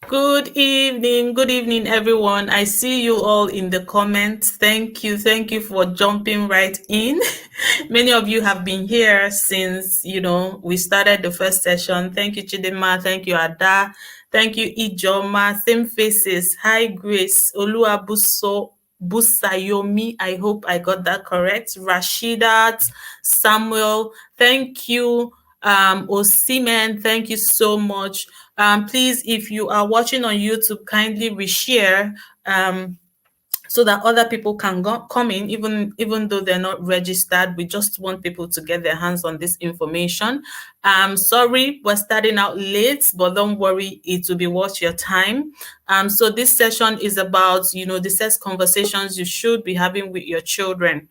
Good evening, everyone. I see you all in the comments. Thank you for jumping right in. Many of you have been here since we started the first session. Thank you, Chidima. Thank you, Ada. Thank you, Ijoma. Same faces. Hi, Grace. Busayomi. I hope I got that correct. Rashidat, Samuel. Thank you. Osimen, thank you so much. Please, if you are watching on YouTube, kindly reshare so that other people can come in, even though they're not registered. We just want people to get their hands on this information. Sorry, we're starting out late, but don't worry, it will be worth your time. So this session is about, the sex conversations you should be having with your children.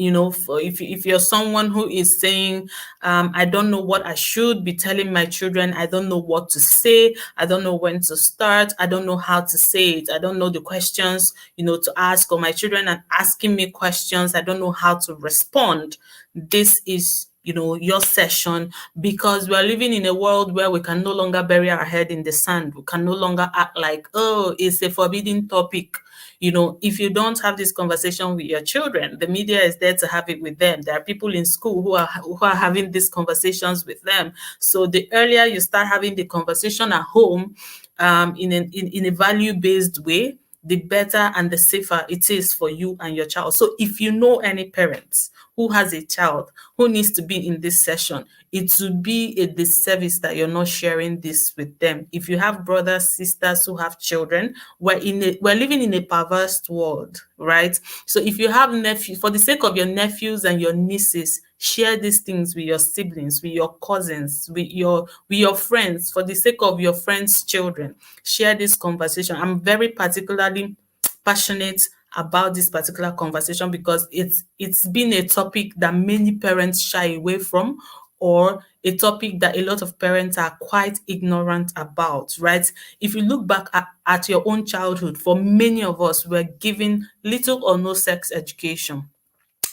If you're someone who is saying, I don't know what I should be telling my children, I don't know what to say, I don't know when to start, I don't know how to say it, I don't know the questions to ask, or my children are asking me questions, I don't know how to respond. This is your session, because we're living in a world where we can no longer bury our head in the sand. We can no longer act like, oh, it's a forbidden topic. If you don't have this conversation with your children, the media is there to have it with them. There are people in school who are having these conversations with them. So the earlier you start having the conversation at home, in a value-based way, the better and the safer it is for you and your child. So if you know any parents who has a child who needs to be in this session, it would be a disservice that you're not sharing this with them. If you have brothers, sisters who have children, we're living in a perverse world, right? So if you have nephews, for the sake of your nephews and your nieces, share these things with your siblings, with your cousins, with your friends, for the sake of your friends' children. Share this conversation. I'm very particularly passionate about this particular conversation because it's been a topic that many parents shy away from, or a topic that a lot of parents are quite ignorant about, right? If you look back at your own childhood, for many of us, we're given little or no sex education.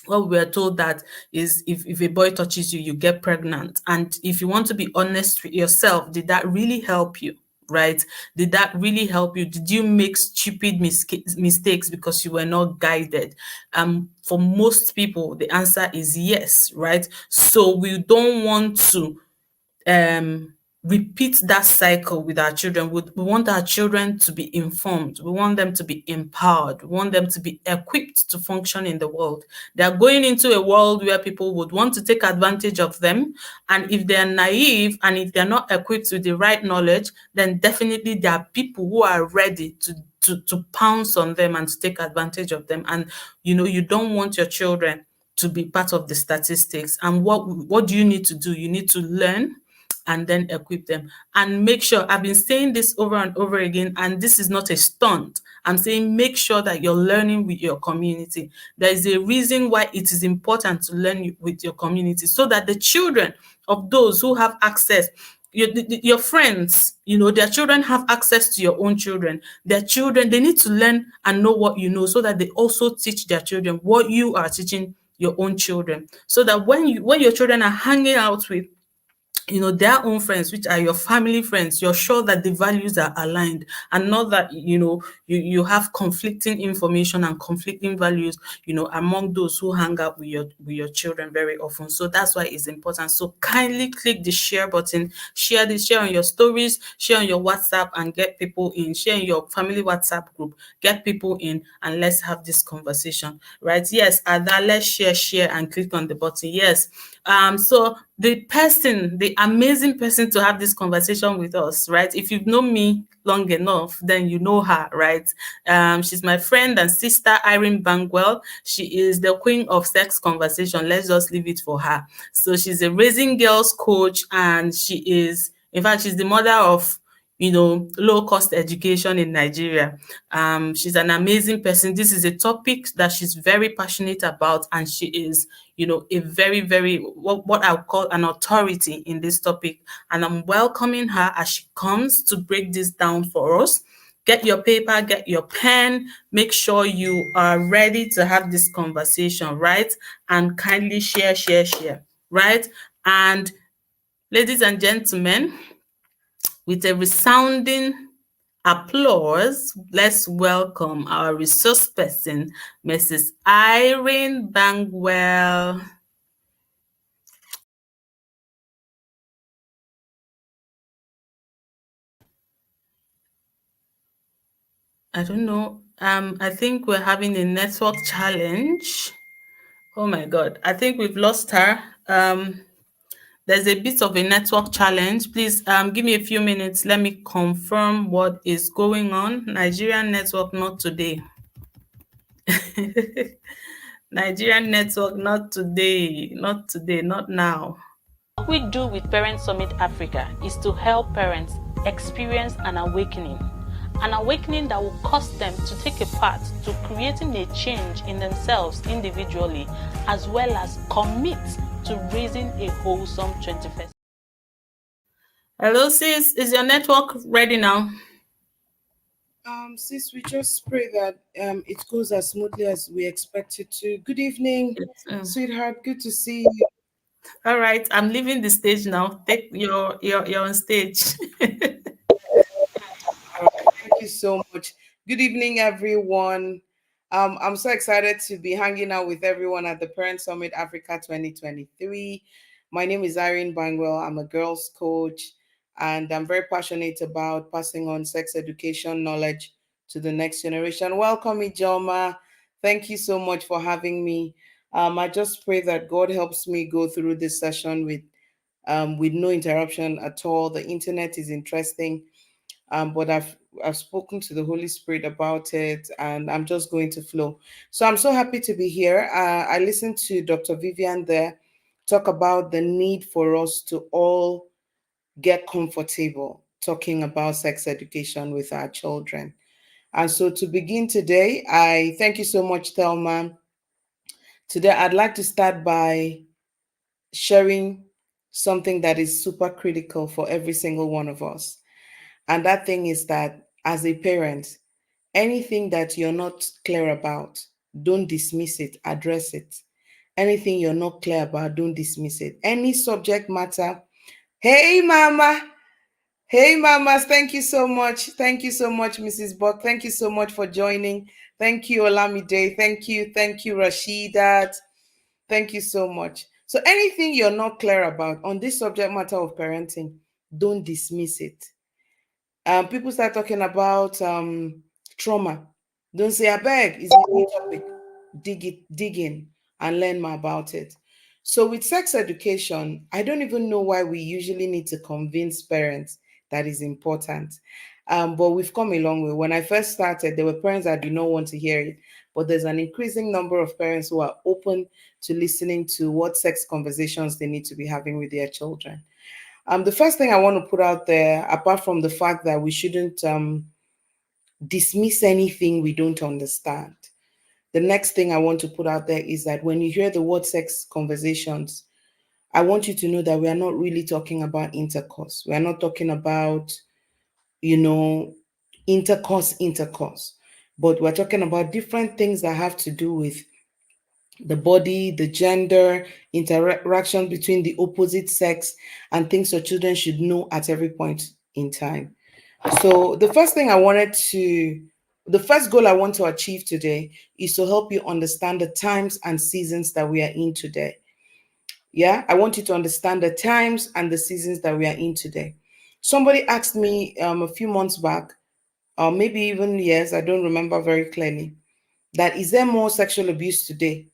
What we are told that is, if a boy touches you, you get pregnant. And if you want to be honest with yourself, did that really help you? Right? Did that really help you? Did you make stupid mistakes because you were not guided? For most people, the answer is yes, right? So we don't want to um repeat that cycle with our children. We want our children to be informed. We want them to be empowered. We want them to be equipped to function in the world. They are going into a world where people would want to take advantage of them. And if they're naive and if they're not equipped with the right knowledge, then definitely there are people who are ready to pounce on them and to take advantage of them. And you don't want your children to be part of the statistics. And what do you need to do? You need to learn and then equip them. And make sure, I've been saying this over and over again, and this is not a stunt. I'm saying make sure that you're learning with your community. There is a reason why it is important to learn with your community, so that the children of those who have access, your friends, their children have access to your own children. Their children, they need to learn and know what you know, so that they also teach their children what you are teaching your own children. So that when your children are hanging out with their own friends, which are your family friends, you're sure that the values are aligned, and not that you have conflicting information and conflicting values among those who hang out with your children very often. So that's why it's important. So kindly click the share button, share on your stories, share on your WhatsApp, and get people in. Share in your family WhatsApp group, get people in, and let's have this conversation, right? Yes, Ada, let's share and click on the button. Yes. So the amazing person to have this conversation with us, right? If you've known me long enough, then you know her, right? She's my friend and sister, Irene Bangwell. She is the queen of sex conversation. Let's just leave it for her. So she's a raising girls coach, and in fact, she's the mother of low cost education in Nigeria. She's an amazing person. This is a topic that she's very passionate about, and she is, a very, very, what I would call an authority in this topic. And I'm welcoming her as she comes to break this down for us. Get your paper, get your pen, make sure you are ready to have this conversation, right? And kindly share, right? And ladies and gentlemen, with a resounding applause, let's welcome our resource person, Mrs. Irene Bangwell. I don't know. I think we're having a network challenge. Oh my God. I think we've lost her. There's a bit of a network challenge. Please give me a few minutes. Let me confirm what is going on. Nigerian network, not today. Nigerian network, not today. Not today, not now. What we do with Parent Summit Africa is to help parents experience an awakening that will cause them to take a part to creating a change in themselves individually, as well as commit to raising a wholesome 21st. Hello, sis. Is your network ready now? Sis, we just pray that it goes as smoothly as we expect it to. Good evening, Yes. sweetheart. Good to see you. All right. I'm leaving the stage now. Take your on stage. All right, thank you so much. Good evening, everyone. I'm so excited to be hanging out with everyone at the Parent Summit Africa 2023. My name is Irene Bangwell. I'm a girls coach, and I'm very passionate about passing on sex education knowledge to the next generation. Welcome, Ijoma. Thank you so much for having me. I just pray that God helps me go through this session with no interruption at all. The internet is interesting, but I've spoken to the Holy Spirit about it, and I'm just going to flow. So I'm so happy to be here. I listened to Dr. Vivian there talk about the need for us to all get comfortable talking about sex education with our children. And so to begin today, I thank you so much, Thelma. Today, I'd like to start by sharing something that is super critical for every single one of us. And that thing is that as a parent, anything that you're not clear about, don't dismiss it, address it. Anything you're not clear about, don't dismiss it. Any subject matter. Hey, Mama. Hey, Mamas. Thank you so much. Thank you so much, Mrs. Buck. Thank you so much for joining. Thank you, Olamide. Thank you. Thank you, Rashidat. Thank you so much. So, anything you're not clear about on this subject matter of parenting, don't dismiss it. People start talking about trauma. Don't say, I beg, it's a new topic. Dig in and learn more about it. So, with sex education, I don't even know why we usually need to convince parents that is important. But we've come a long way. When I first started, there were parents that did not want to hear it, but there's an increasing number of parents who are open to listening to what sex conversations they need to be having with their children. The first thing I want to put out there, apart from the fact that we shouldn't dismiss anything we don't understand, the next thing I want to put out there is that when you hear the word sex conversations, I want you to know that we are not really talking about intercourse. We are not talking about, you know, intercourse, but we're talking about different things that have to do with the body, the gender, interaction between the opposite sex, and things your children should know at every point in time. So, the first goal I want to achieve today is to help you understand the times and seasons that we are in today. Yeah, I want you to understand the times and the seasons that we are in today. Somebody asked me a few months back, or maybe even years, I don't remember very clearly, that is there more sexual abuse today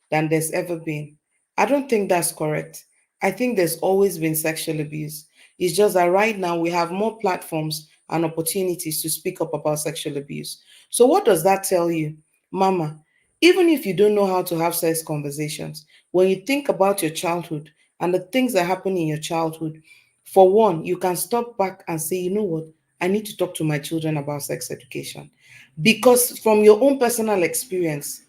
than there's ever been? I don't think that's correct. I think there's always been sexual abuse. It's just that right now we have more platforms and opportunities to speak up about sexual abuse. So, what does that tell you, Mama? Even if you don't know how to have sex conversations, when you think about your childhood and the things that happen in your childhood, for one, you can stop back and say, you know what? I need to talk to my children about sex education. Because from your own personal experience,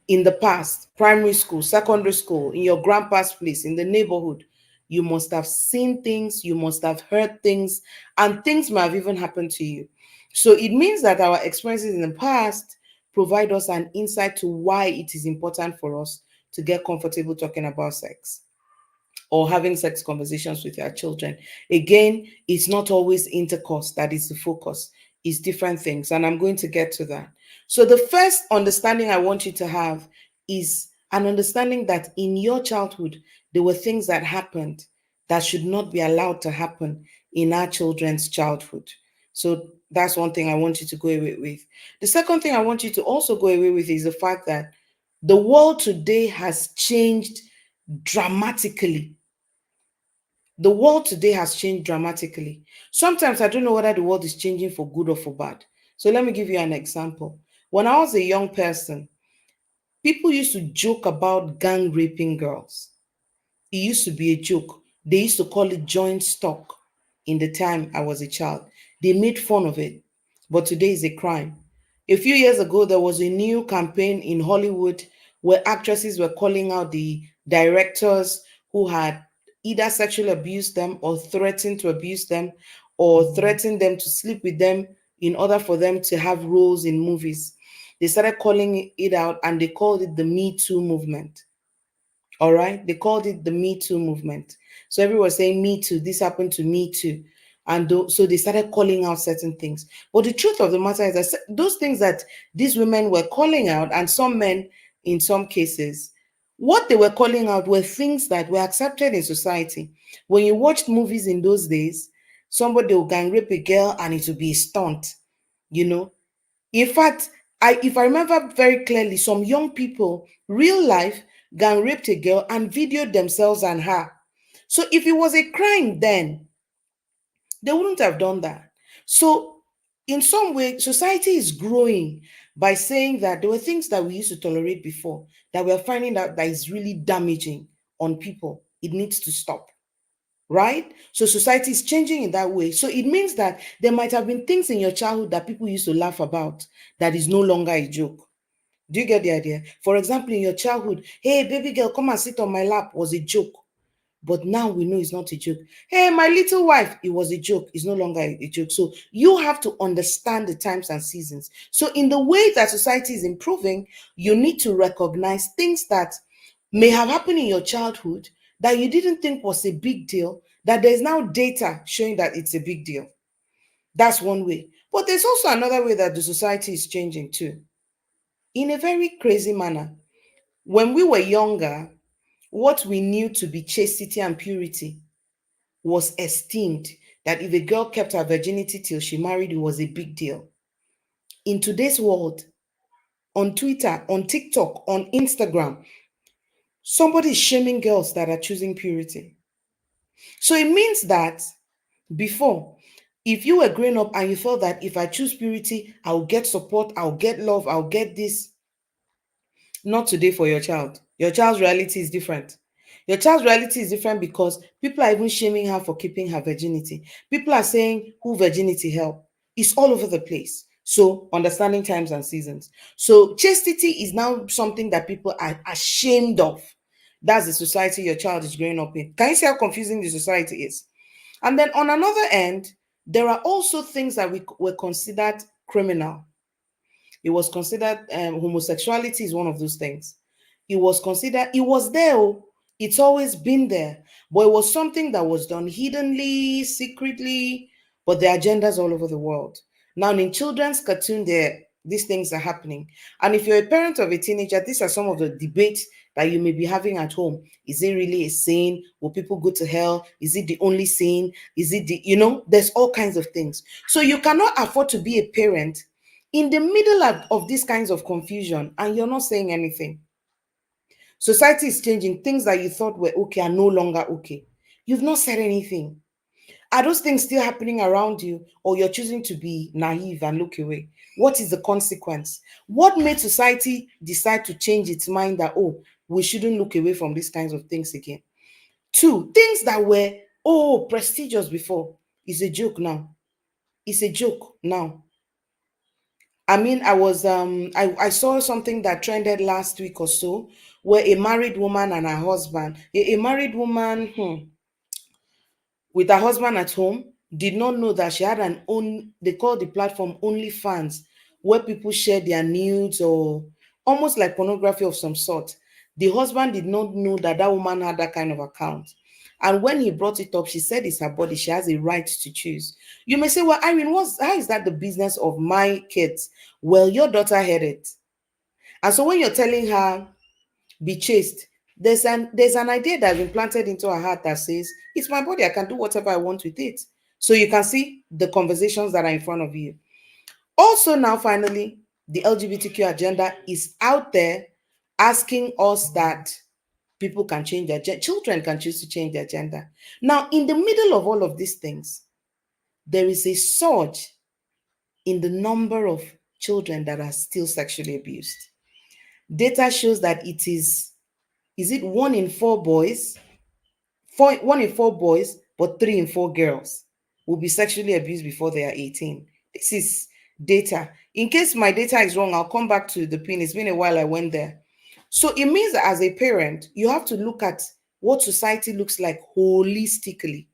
in the past, primary school, secondary school, in your grandpa's place, in the neighborhood, you must have seen things, you must have heard things, and things might have even happened to you. So it means that our experiences in the past provide us an insight to why it is important for us to get comfortable talking about sex or having sex conversations with our children. Again, it's not always intercourse that is the focus. is different things, and I'm going to get to that. So, the first understanding I want you to have is an understanding that in your childhood, there were things that happened that should not be allowed to happen in our children's childhood. So, that's one thing I want you to go away with. The second thing I want you to also go away with is the fact that the world today has changed dramatically. The world today has changed dramatically. Sometimes I don't know whether the world is changing for good or for bad. So let me give you an example. When I was a young person, people used to joke about gang raping girls. It used to be a joke. They used to call it joint stock in the time I was a child. They made fun of it, but today is a crime. A few years ago, there was a new campaign in Hollywood where actresses were calling out the directors who had either sexually abused them or threatened to abuse them or threatened them to sleep with them in order for them to have roles in movies. They started calling it out and they called it the Me Too movement. All right. They called it the Me Too movement. So everyone was saying, Me Too, this happened to me too. And so they started calling out certain things. But the truth of the matter is that those things that these women were calling out, and some men in some cases, what they were calling out were things that were accepted in society. When you watched movies in those days, somebody will gang rape a girl and it will be a stunt, you know. In fact, if I remember very clearly, some young people, real life, gang raped a girl and videoed themselves and her. So if it was a crime then, they wouldn't have done that. So in some way, society is growing by saying that there were things that we used to tolerate before that we're finding out that is really damaging on people. It needs to stop. Right? So society is changing in that way. So it means that there might have been things in your childhood that people used to laugh about that is no longer a joke. Do you get the idea? For example, in your childhood, hey, baby girl, come and sit on my lap was a joke. But now we know it's not a joke. Hey, my little wife, it was a joke. It's no longer a joke. So you have to understand the times and seasons. So in the way that society is improving, you need to recognize things that may have happened in your childhood that you didn't think was a big deal, that there's now data showing that it's a big deal. That's one way. But there's also another way that the society is changing too, in a very crazy manner. When we were younger, what we knew to be chastity and purity was esteemed. That if a girl kept her virginity till she married, it was a big deal. In today's world, on Twitter, on TikTok, on Instagram, somebody is shaming girls that are choosing purity. So it means that before, if you were growing up and you felt that if I choose purity, I'll get support, I'll get love, I'll get this, not today for your child. Your child's reality is different. Your child's reality is different because people are even shaming her for keeping her virginity. People are saying who virginity help. It's all over the place. So understanding times and seasons. So chastity is now something that people are ashamed of. That's the society your child is growing up in. Can you see how confusing the society is? And then on another end, there are also things that we were considered criminal. It was considered homosexuality is one of those things. It was considered, it was there, oh, it's always been there, but it was something that was done hiddenly, secretly, but the agendas all over the world. Now, in children's cartoon, there these things are happening. And if you're a parent of a teenager, these are some of the debates that you may be having at home. Is it really a sin? Will people go to hell? Is it the only sin? Is it there's all kinds of things. So you cannot afford to be a parent in the middle of these kinds of confusion and you're not saying anything. Society is changing. Things that you thought were okay are no longer okay. You've not said anything. Are those things still happening around you, or you're choosing to be naive and look away? What is the consequence? What made society decide to change its mind that, oh, we shouldn't look away from these kinds of things again? Two, things that were, oh, prestigious before is a joke now. It's a joke now. I mean, I saw something that trended last week or so, where a married woman and her husband, a married woman, with her husband at home, did not know that she had an own, they call the platform OnlyFans, where people share their nudes or almost like pornography of some sort. The husband did not know that that woman had that kind of account. And when he brought it up, she said it's her body. She has a right to choose. You may say, well, Irene, how is that the business of my kids? Well, your daughter had it. And so when you're telling her, be chaste, there's an idea that's been planted into her heart that says, it's my body. I can do whatever I want with it. So you can see the conversations that are in front of you. Also, now finally, the LGBTQ agenda is out there asking us that people can change their gender, children can choose to change their gender. Now, in the middle of all of these things, there is a surge in the number of children that are still sexually abused. Data shows that is it 1 in 4 boys, 1 in 4 boys, but 3 in 4 girls will be sexually abused before they are 18. This is data. In case my data is wrong, I'll come back to the pin. It's been a while I went there. So it means that as a parent, you have to look at what society looks like holistically.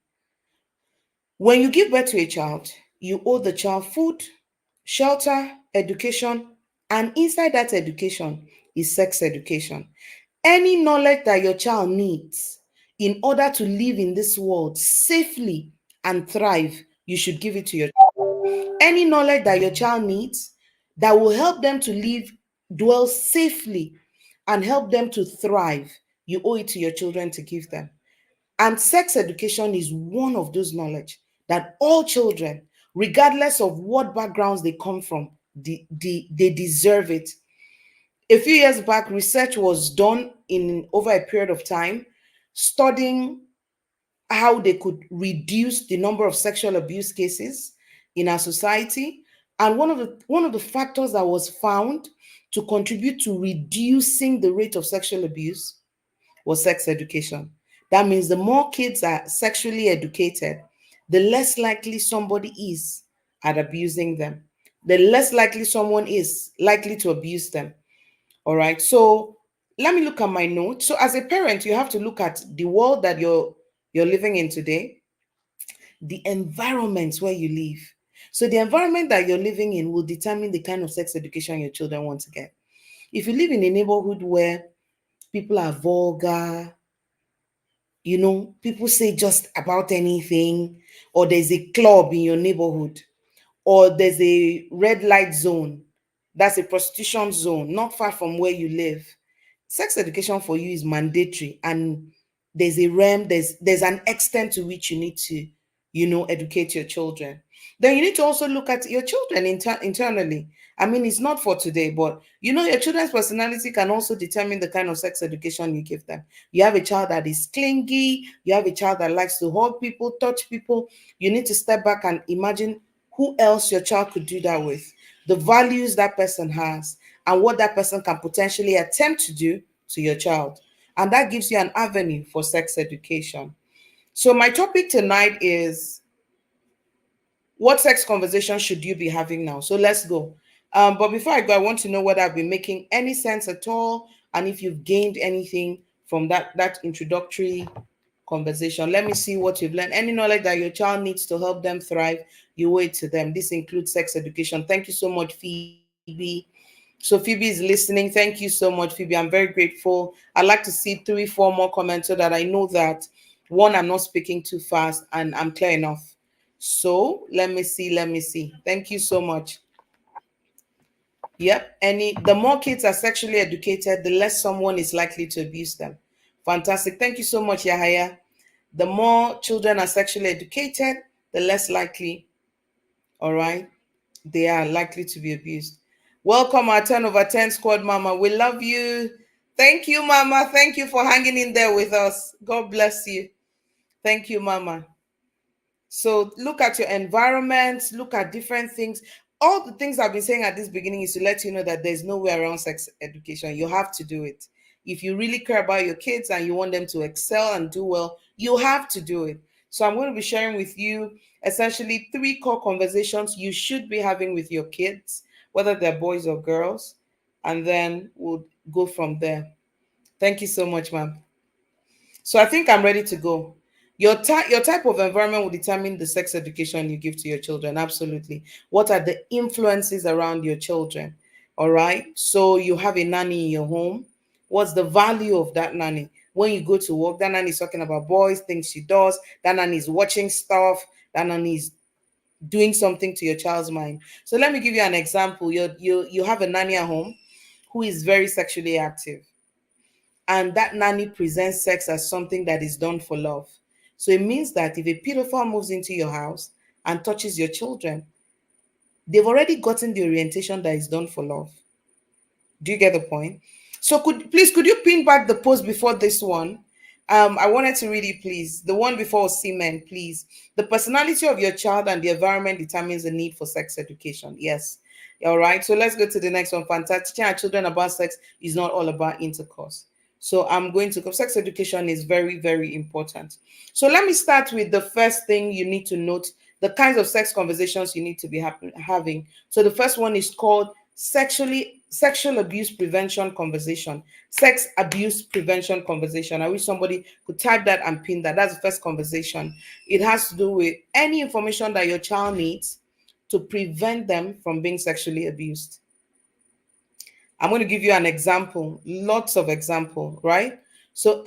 When you give birth to a child, you owe the child food, shelter, education, and inside that education is sex education. Any knowledge that your child needs in order to live in this world safely and thrive, you should give it to your child. Any knowledge that your child needs that will help them to live, dwell safely, and help them to thrive, you owe it to your children to give them. And sex education is one of those knowledge that all children, regardless of what backgrounds they come from, they deserve it. A few years back, research was done in over a period of time, studying how they could reduce the number of sexual abuse cases in our society. And one of the factors that was found to contribute to reducing the rate of sexual abuse was sex education. That means the more kids are sexually educated, the less likely somebody is at abusing them. The less likely someone is likely to abuse them. All right. So let me look at my notes. So as a parent, you have to look at the world that you're living in today, the environment where you live. So the environment that you're living in will determine the kind of sex education your children want to get. If you live in a neighborhood where people are vulgar, people say just about anything, or there's a club in your neighborhood, or there's a red light zone, that's a prostitution zone not far from where you live, sex education for you is mandatory. And there's a realm, there's an extent to which you need to educate your children. Then you need to also look at your children internally. I mean, it's not for today, but your children's personality can also determine the kind of sex education you give them. You have a child that is clingy, you have a child that likes to hug people, touch people. You need to step back and imagine who else your child could do that with, the values that person has, and what that person can potentially attempt to do to your child. And that gives you an avenue for sex education. So my topic tonight is, what sex conversation should you be having now? So let's go. But before I go, I want to know whether I've been making any sense at all, and if you've gained anything from that introductory conversation. Let me see what you've learned. Any knowledge that your child needs to help them thrive, you owe it to them. This includes sex education. Thank you so much, Phoebe. So Phoebe is listening. Thank you so much, Phoebe. I'm very grateful. I'd like to see 3-4 more comments so that I know that, one, I'm not speaking too fast and I'm clear enough. So let me see. Thank you so much. Yep. The more kids are sexually educated, the less someone is likely to abuse them. Fantastic. Thank you so much, Yahaya. The more children are sexually educated, the less likely, all right, they are likely to be abused. Welcome our 10 over 10 squad, Mama. We love you. Thank you, Mama. Thank you for hanging in there with us. God bless you. Thank you, Mama. So look at your environment, look at different things. All the things I've been saying at this beginning is to let you know that there's no way around sex education. You have to do it. If you really care about your kids and you want them to excel and do well, you have to do it. So I'm going to be sharing with you essentially 3 core conversations you should be having with your kids, whether they're boys or girls, and then we'll go from there. Thank you so much, ma'am. So I think I'm ready to go. Your type of environment will determine the sex education you give to your children. Absolutely. What are the influences around your children? All right. So you have a nanny in your home. What's the value of that nanny? when you go to work, that nanny is talking about boys, things she does, that nanny is watching stuff, that nanny is doing something to your child's mind. So let me give you an example. You have a nanny at home who is very sexually active, and that nanny presents sex as something that is done for love. So it means that if a pedophile moves into your house and touches your children, they've already gotten the orientation that is done for love. Do you get the point? So could you pin back the post before this one? I wanted to read it, please. The one before semen, please. The personality of your child and the environment determines the need for sex education. Yes. All right. So let's go to the next one. Fantastic. Teaching our children about sex is not all about intercourse. So I'm going to go. Sex education is very, very important. So let me start with the first thing you need to note, the kinds of sex conversations you need to be having. So the first one is called sexual abuse prevention conversation. Sex abuse prevention conversation. I wish somebody could type that and pin that. That's the first conversation. It has to do with any information that your child needs to prevent them from being sexually abused. I'm going to give you an example, lots of example, right? So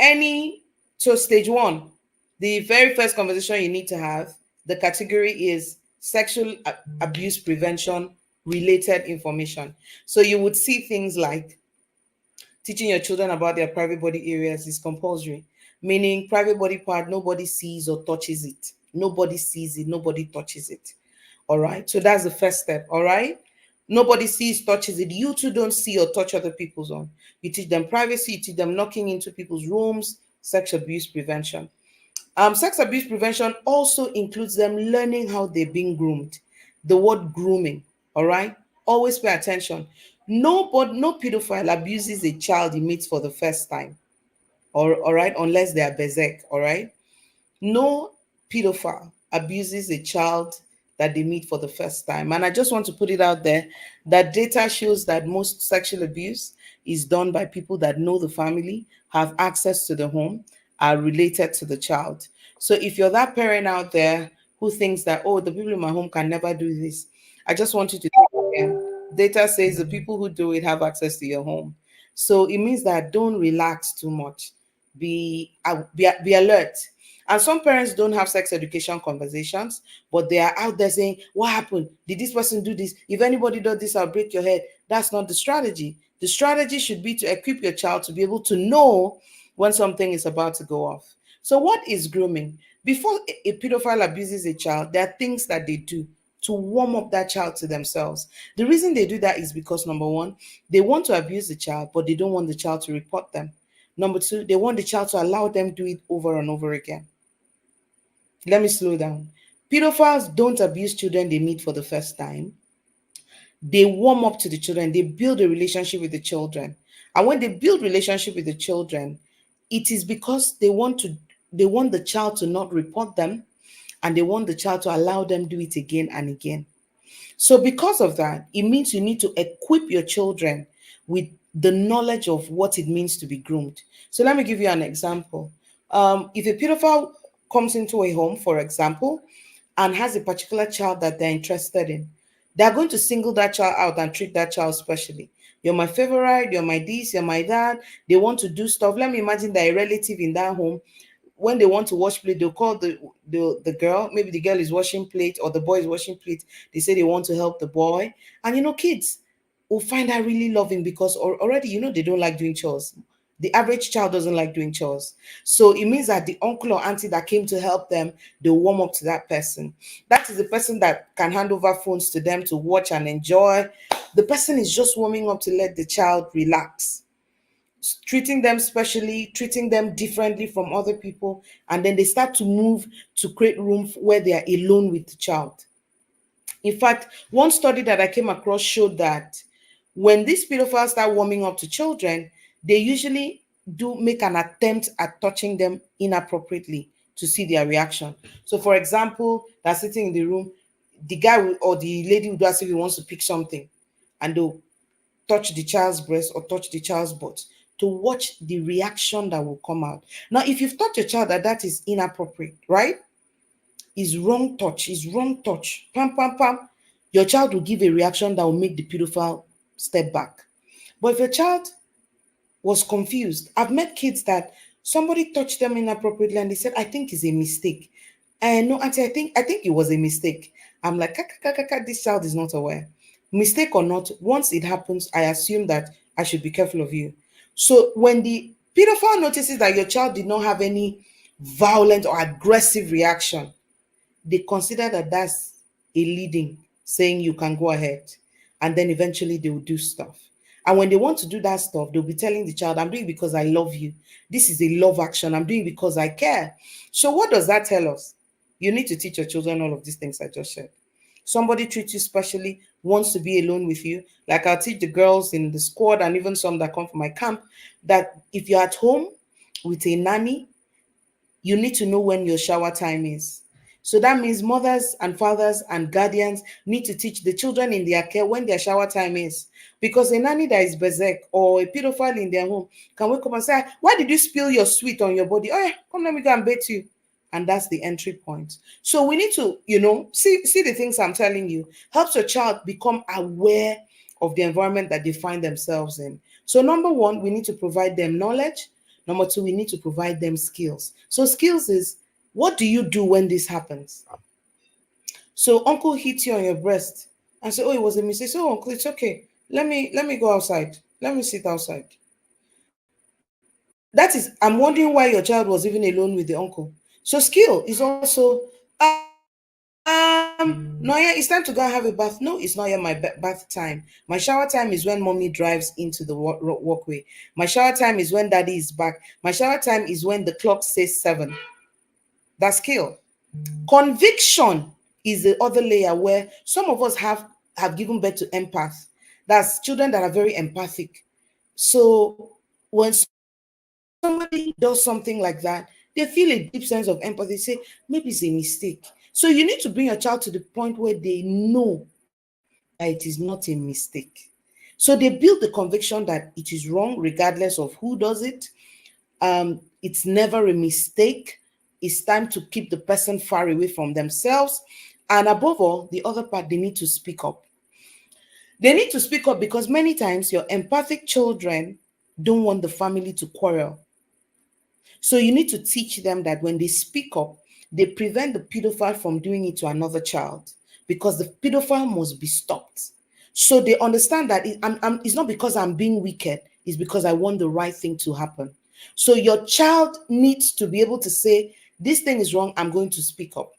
stage one, the very first conversation you need to have, the category is abuse prevention related information. So you would see things like teaching your children about their private body areas is compulsory, meaning private body part, nobody sees or touches it. Nobody sees it, nobody touches it. All right. So that's the first step. All right. Nobody sees, touches it. You too don't see or touch other people's own. You teach them privacy, you teach them knocking into people's rooms, sex abuse prevention. Sex abuse prevention also includes them learning how they're being groomed. The word grooming, all right? Always pay attention. No pedophile abuses a child he meets for the first time, or all right, unless they are berserk, all right? No pedophile abuses a child that they meet for the first time. And I just want to put it out there that data shows that most sexual abuse is done by people that know the family, have access to the home, are related to the child. So if you're that parent out there who thinks that, oh, the people in my home can never do this, I just want you to think again. Data says the people who do it have access to your home. So it means that don't relax too much. Be alert. And some parents don't have sex education conversations, but they are out there saying, what happened? Did this person do this? If anybody does this, I'll break your head. That's not the strategy. The strategy should be to equip your child to be able to know when something is about to go off. So what is grooming? Before a pedophile abuses a child, there are things that they do to warm up that child to themselves. The reason they do that is because, number one, they want to abuse the child, but they don't want the child to report them. Number two, they want the child to allow them do it over and over again. Let me slow down. Pedophiles don't abuse children they meet for the first time. They warm up to the children. They build a relationship with the children. And when they build relationship with the children, it is because they want the child to not report them, and they want the child to allow them do it again and again. So because of that, it means you need to equip your children with the knowledge of what it means to be groomed. So let me give you an example. If a pedophile comes into a home, for example, and has a particular child that they're interested in, they're going to single that child out and treat that child specially. You're my favorite, you're my this, you're my dad. They want to do stuff. Let me imagine that a relative in that home, when they want to wash plate, they'll call the girl. Maybe the girl is washing plate or the boy is washing plate. They say they want to help the boy. And kids will find that really loving because already, they don't like doing chores. The average child doesn't like doing chores. So it means that the uncle or auntie that came to help them, they'll warm up to that person. That is the person that can hand over phones to them to watch and enjoy. The person is just warming up to let the child relax, treating them specially, treating them differently from other people. And then they start to move to create room where they are alone with the child. In fact, one study that I came across showed that when these pedophiles start warming up to children, they usually do make an attempt at touching them inappropriately to see their reaction. So, for example, they're sitting in the room, the guy or the lady will do as if he wants to pick something, and they'll touch the child's breast or touch the child's butt to watch the reaction that will come out. Now, if you've taught your child that is inappropriate, right? Is wrong touch, pam, pam, pam, your child will give a reaction that will make the pedophile step back. But if your child was confused, I've met kids that Somebody touched them inappropriately and they said, I think it's a mistake. And no, auntie, I think it was a mistake. I'm like, this child is not aware. Mistake or not, once it happens, I assume that I should be careful of you. So when the pedophile notices that your child did not have any violent or aggressive reaction, they consider that that's a leading, saying you can go ahead. And then eventually they will do stuff. And when they want to do that stuff, they'll be telling the child, I'm doing it because I love you. This is a love action. I'm doing it because I care. So what does that tell us? You need to teach your children all of these things I just said. Somebody treats you specially, wants to be alone with you. Like I'll teach the girls in the squad and even some that come from my camp that if you're at home with a nanny, you need to know when your shower time is. So that means mothers and fathers and guardians need to teach the children in their care when their shower time is. Because a nanny that is berserk or a pedophile in their home can wake up and say, why did you spill your sweet on your body? Oh yeah, come let me go and bathe you. And that's the entry point. So we need to, see the things I'm telling you. Helps your child become aware of the environment that they find themselves in. So number one, we need to provide them knowledge. Number two, we need to provide them skills. So skills is, what do you do when this happens? So uncle hit you on your breast and say, oh, it was a mistake. So uncle, it's okay. Let me go outside. Let me sit outside. That is, I'm wondering why your child was even alone with the uncle. So skill is also, no, yeah, it's time to go and have a bath. No, it's not yet my bath time. My shower time is when mommy drives into the walkway. My shower time is when daddy is back. My shower time is when the clock says 7. That's skill. Conviction is the other layer where some of us have given birth to empath. That's children that are very empathic. So when somebody does something like that, they feel a deep sense of empathy, say, maybe it's a mistake. So you need to bring your child to the point where they know that it is not a mistake. So they build the conviction that it is wrong, regardless of who does it. It's never a mistake. It's time to keep the person far away from themselves. And above all, the other part, they need to speak up. They need to speak up because many times your empathic children don't want the family to quarrel. So you need to teach them that when they speak up, they prevent the pedophile from doing it to another child because the pedophile must be stopped. So they understand that it's not because I'm being wicked, it's because I want the right thing to happen. So your child needs to be able to say, this thing is wrong, I'm going to speak up.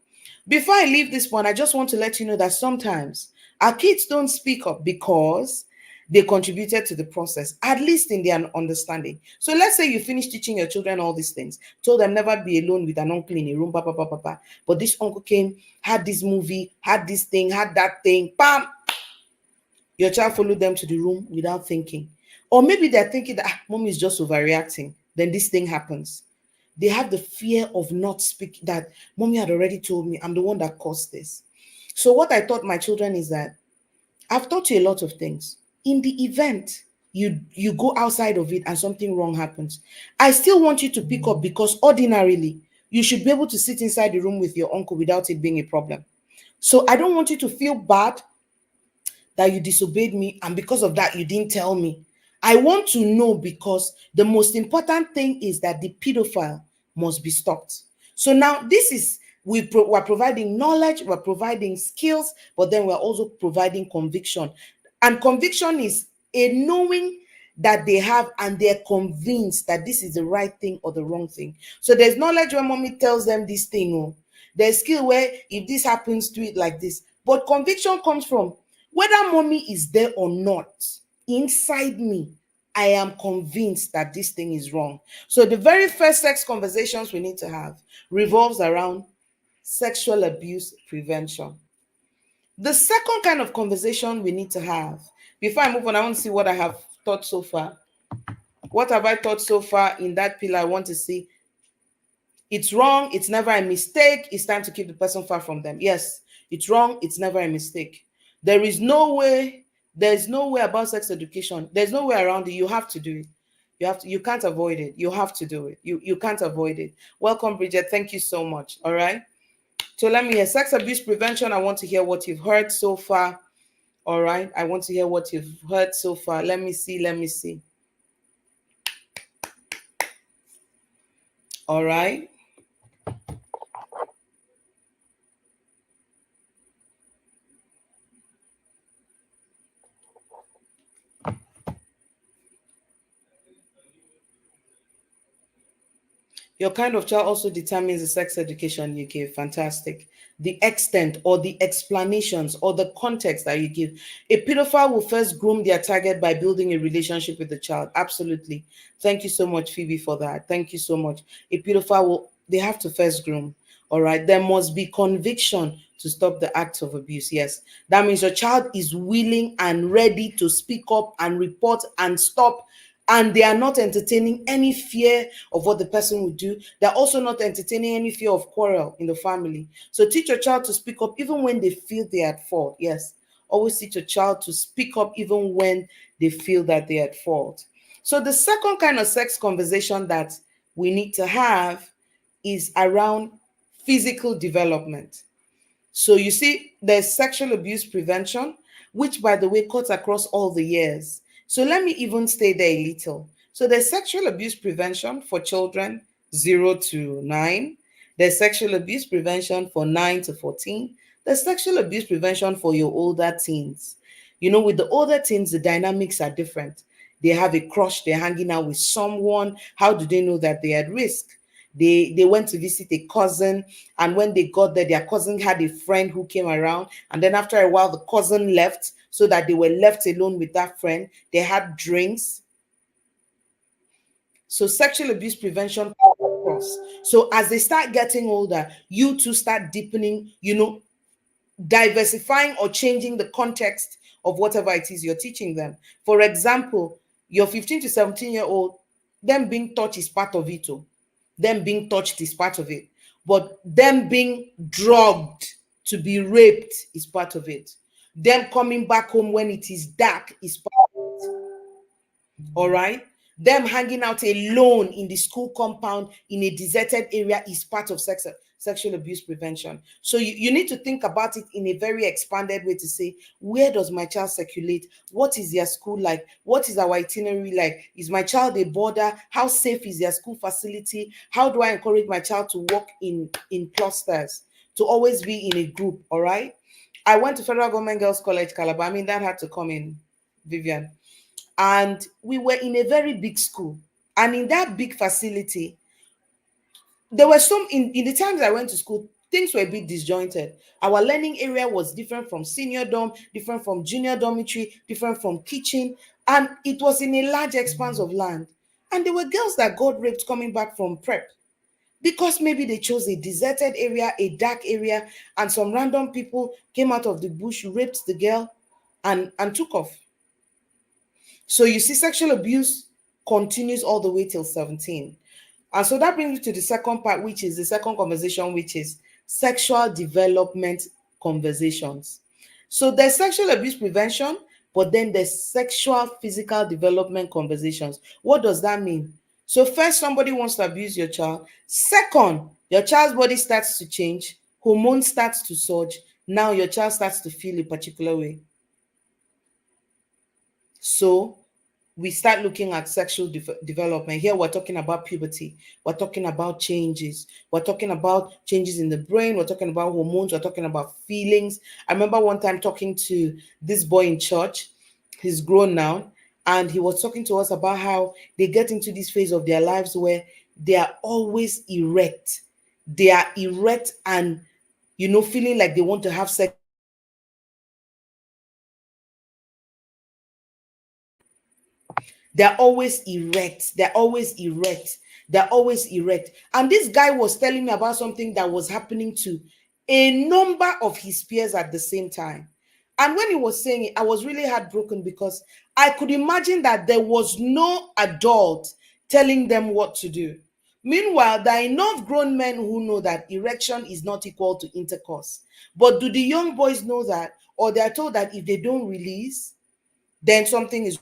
Before I leave this one, I just want to let you know that sometimes our kids don't speak up because they contributed to the process, at least in their understanding. So let's say you finish teaching your children all these things, told them never be alone with an uncle in a room, but this uncle came, had this movie, had this thing, had that thing, bam! Your child followed them to the room without thinking. Or maybe they're thinking that mommy is just overreacting. Then this thing happens. They have the fear of not speaking, that mommy had already told me I'm the one that caused this. So what I taught my children is that I've taught you a lot of things. In the event you go outside of it and something wrong happens, I still want you to pick up because ordinarily you should be able to sit inside the room with your uncle without it being a problem. So I don't want you to feel bad that you disobeyed me and because of that you didn't tell me. I want to know because the most important thing is that the pedophile must be stopped. So now this is, we're providing knowledge, we're providing skills, but then we're also providing conviction. And conviction is a knowing that they have and they're convinced that this is the right thing or the wrong thing. So there's knowledge when mommy tells them this thing. Oh, there's skill where if this happens, do it like this. But conviction comes from whether mommy is there or not, inside me, I am convinced that this thing is wrong. So the very first sex conversations we need to have revolves around sexual abuse prevention. The second kind of conversation we need to have, before I move on, I want to see what I have taught so far. What have I taught so far in that pillar? I want to see. It's wrong. It's never a mistake. It's time to keep the person far from them. Yes, it's wrong. It's never a mistake. There is no way. There's no way about sex education. There's no way around it. You have to do it. You can't avoid it. You have to do it. You can't avoid it. Welcome, Bridget. Thank you so much. All right. So let me hear sex abuse prevention. I want to hear what you've heard so far. All right. I want to hear what you've heard so far. Let me see. All right. Your kind of child also determines the sex education you give. Fantastic. The extent or the explanations or the context that you give. A pedophile will first groom their target by building a relationship with the child. Absolutely. Thank you so much, Phoebe, for that. Thank you so much. A pedophile will, they have to first groom. All right. There must be conviction to stop the acts of abuse. Yes. That means your child is willing and ready to speak up and report and stop, and they are not entertaining any fear of what the person would do. They're also not entertaining any fear of quarrel in the family. So teach your child to speak up even when they feel they are at fault. Yes, always teach your child to speak up even when they feel that they're at fault. So the second kind of sex conversation that we need to have is around physical development. So you see, there's sexual abuse prevention, which, by the way, cuts across all the years. So let me even stay there a little. So there's sexual abuse prevention for children 0 to 9. There's sexual abuse prevention for 9 to 14. There's sexual abuse prevention for your older teens. You know, with the older teens, the dynamics are different. They have a crush, they're hanging out with someone. How do they know that they're at risk? They went to visit a cousin, and when they got there, their cousin had a friend who came around, and then after a while the cousin left, so that they were left alone with that friend. They had drinks. So sexual abuse prevention across. So as they start getting older, you two start deepening, diversifying or changing the context of whatever it is you're teaching them. For example, your 15 to 17-year-old, them being touched is part of it. Oh. Them being touched is part of it. But them being drugged to be raped is part of it. Them coming back home when it is dark is part of it. All right. Them hanging out alone in the school compound in a deserted area is part of sexual abuse prevention. So you need to think about it in a very expanded way to say, where does my child circulate? What is their school like? What is our itinerary like? Is my child a boarder? How safe is their school facility? How do I encourage my child to work in clusters, to always be in a group? All right. I went to Federal Government Girls College, Calabar. I mean, that had to come in, Vivian. And we were in a very big school, and in that big facility there were some in the times I went to school, things were a bit disjointed. Our learning area was different from senior dorm, different from junior dormitory, different from kitchen, and it was in a large expanse of land. And there were girls that got raped coming back from prep because maybe they chose a deserted area, a dark area, and some random people came out of the bush, raped the girl, and took off. So you see, sexual abuse continues all the way till 17. And so that brings me to the second part, which is the second conversation, which is sexual development conversations. So there's sexual abuse prevention, but then there's sexual physical development conversations. What does that mean? So first, somebody wants to abuse your child. Second, your child's body starts to change, hormones starts to surge. Now your child starts to feel a particular way. So we start looking at sexual development. Here we're talking about puberty. We're talking about changes. We're talking about changes in the brain. We're talking about hormones. We're talking about feelings. I remember one time talking to this boy in church. He's grown now. And he was talking to us about how they get into this phase of their lives where they are always erect. They are erect and, feeling like they want to have sex. They're always erect. They're always erect. They're always erect. And this guy was telling me about something that was happening to a number of his peers at the same time. And when he was saying it, I was really heartbroken because I could imagine that there was no adult telling them what to do. Meanwhile, there are enough grown men who know that erection is not equal to intercourse. But do the young boys know that? Or they are told that if they don't release, then something is,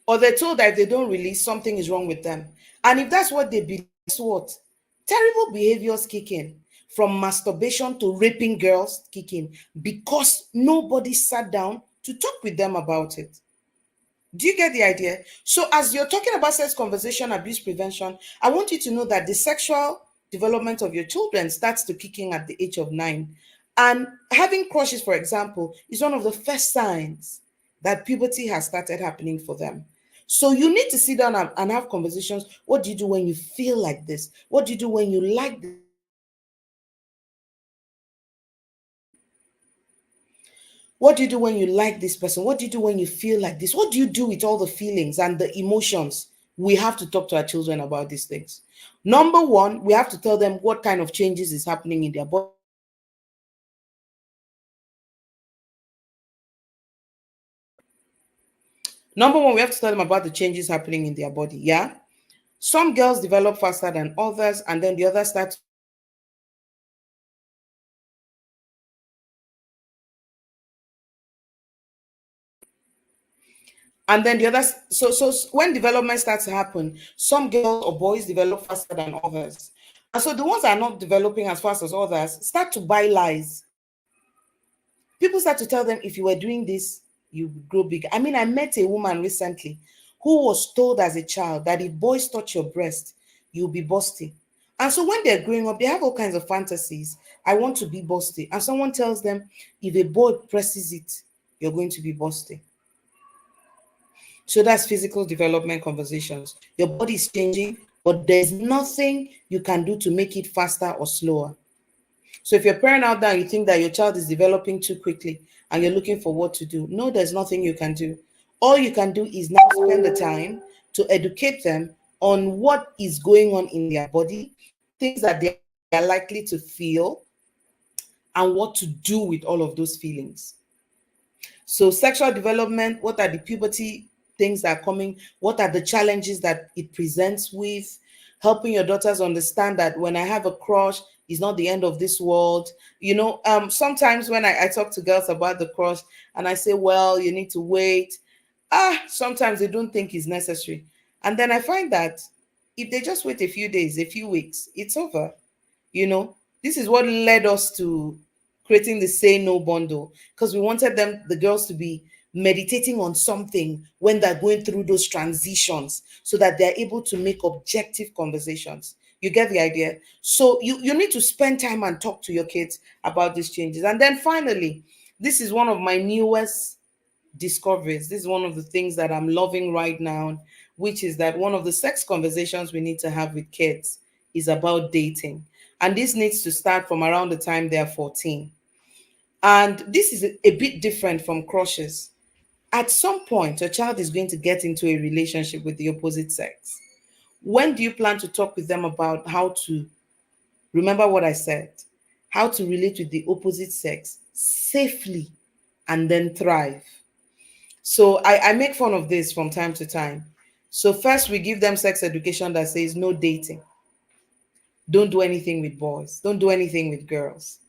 or they're told that if they don't release, something is wrong with them. And if that's what they believe, guess what? Terrible behaviors kick in, from masturbation to raping girls kick in, because nobody sat down to talk with them about it. Do you get the idea? So, as you're talking about sex conversation, abuse prevention, I want you to know that the sexual development of your children starts to kick in at the age of 9. And having crushes, for example, is one of the first signs that puberty has started happening for them. So, you need to sit down and have conversations. What do you do when you feel like this? What do you do when you like this person? What do you do when you like this person? What do you do when you feel like this? What do you do with all the feelings and the emotions? We have to talk to our children about these things. Number one, we have to tell them what kind of changes is happening in their body. Number one, we have to tell them about the changes happening in their body. Yeah. Some girls develop faster than others, and then the others start to develop faster than them. And then the others, so when development starts to happen, some girls or boys develop faster than others. And so the ones that are not developing as fast as others start to buy lies. People start to tell them, if you were doing this, you would grow big. I mean, I met a woman recently who was told as a child that if boys touch your breast, you'll be busty. And so when they're growing up, they have all kinds of fantasies. I want to be busty. And someone tells them, if a boy presses it, you're going to be busty. So that's physical development conversations. Your body is changing, but there's nothing you can do to make it faster or slower. So if you're a parent out there and you think that your child is developing too quickly and you're looking for what to do, no, there's nothing you can do. All you can do is now spend the time to educate them on what is going on in their body, things that they are likely to feel, and what to do with all of those feelings. So, sexual development, what are the puberty things that are coming? What are the challenges that it presents with? Helping your daughters understand that when I have a crush, it's not the end of this world. Sometimes when I talk to girls about the crush and I say, well, you need to wait, sometimes they don't think it's necessary. And then I find that if they just wait a few days, a few weeks, it's over. You know, this is what led us to creating the Say No bundle, because we wanted the girls, to be meditating on something when they're going through those transitions so that they're able to make objective conversations. You get the idea? So you need to spend time and talk to your kids about these changes. And then finally, this is one of my newest discoveries. This is one of the things that I'm loving right now, which is that one of the sex conversations we need to have with kids is about dating. And this needs to start from around the time they're 14. And this is a bit different from crushes. At some point, a child is going to get into a relationship with the opposite sex. When do you plan to talk with them about how to, remember what I said, how to relate with the opposite sex safely and then thrive? So I make fun of this from time to time. So first we give them sex education that says no dating. Don't do anything with boys. Don't do anything with girls.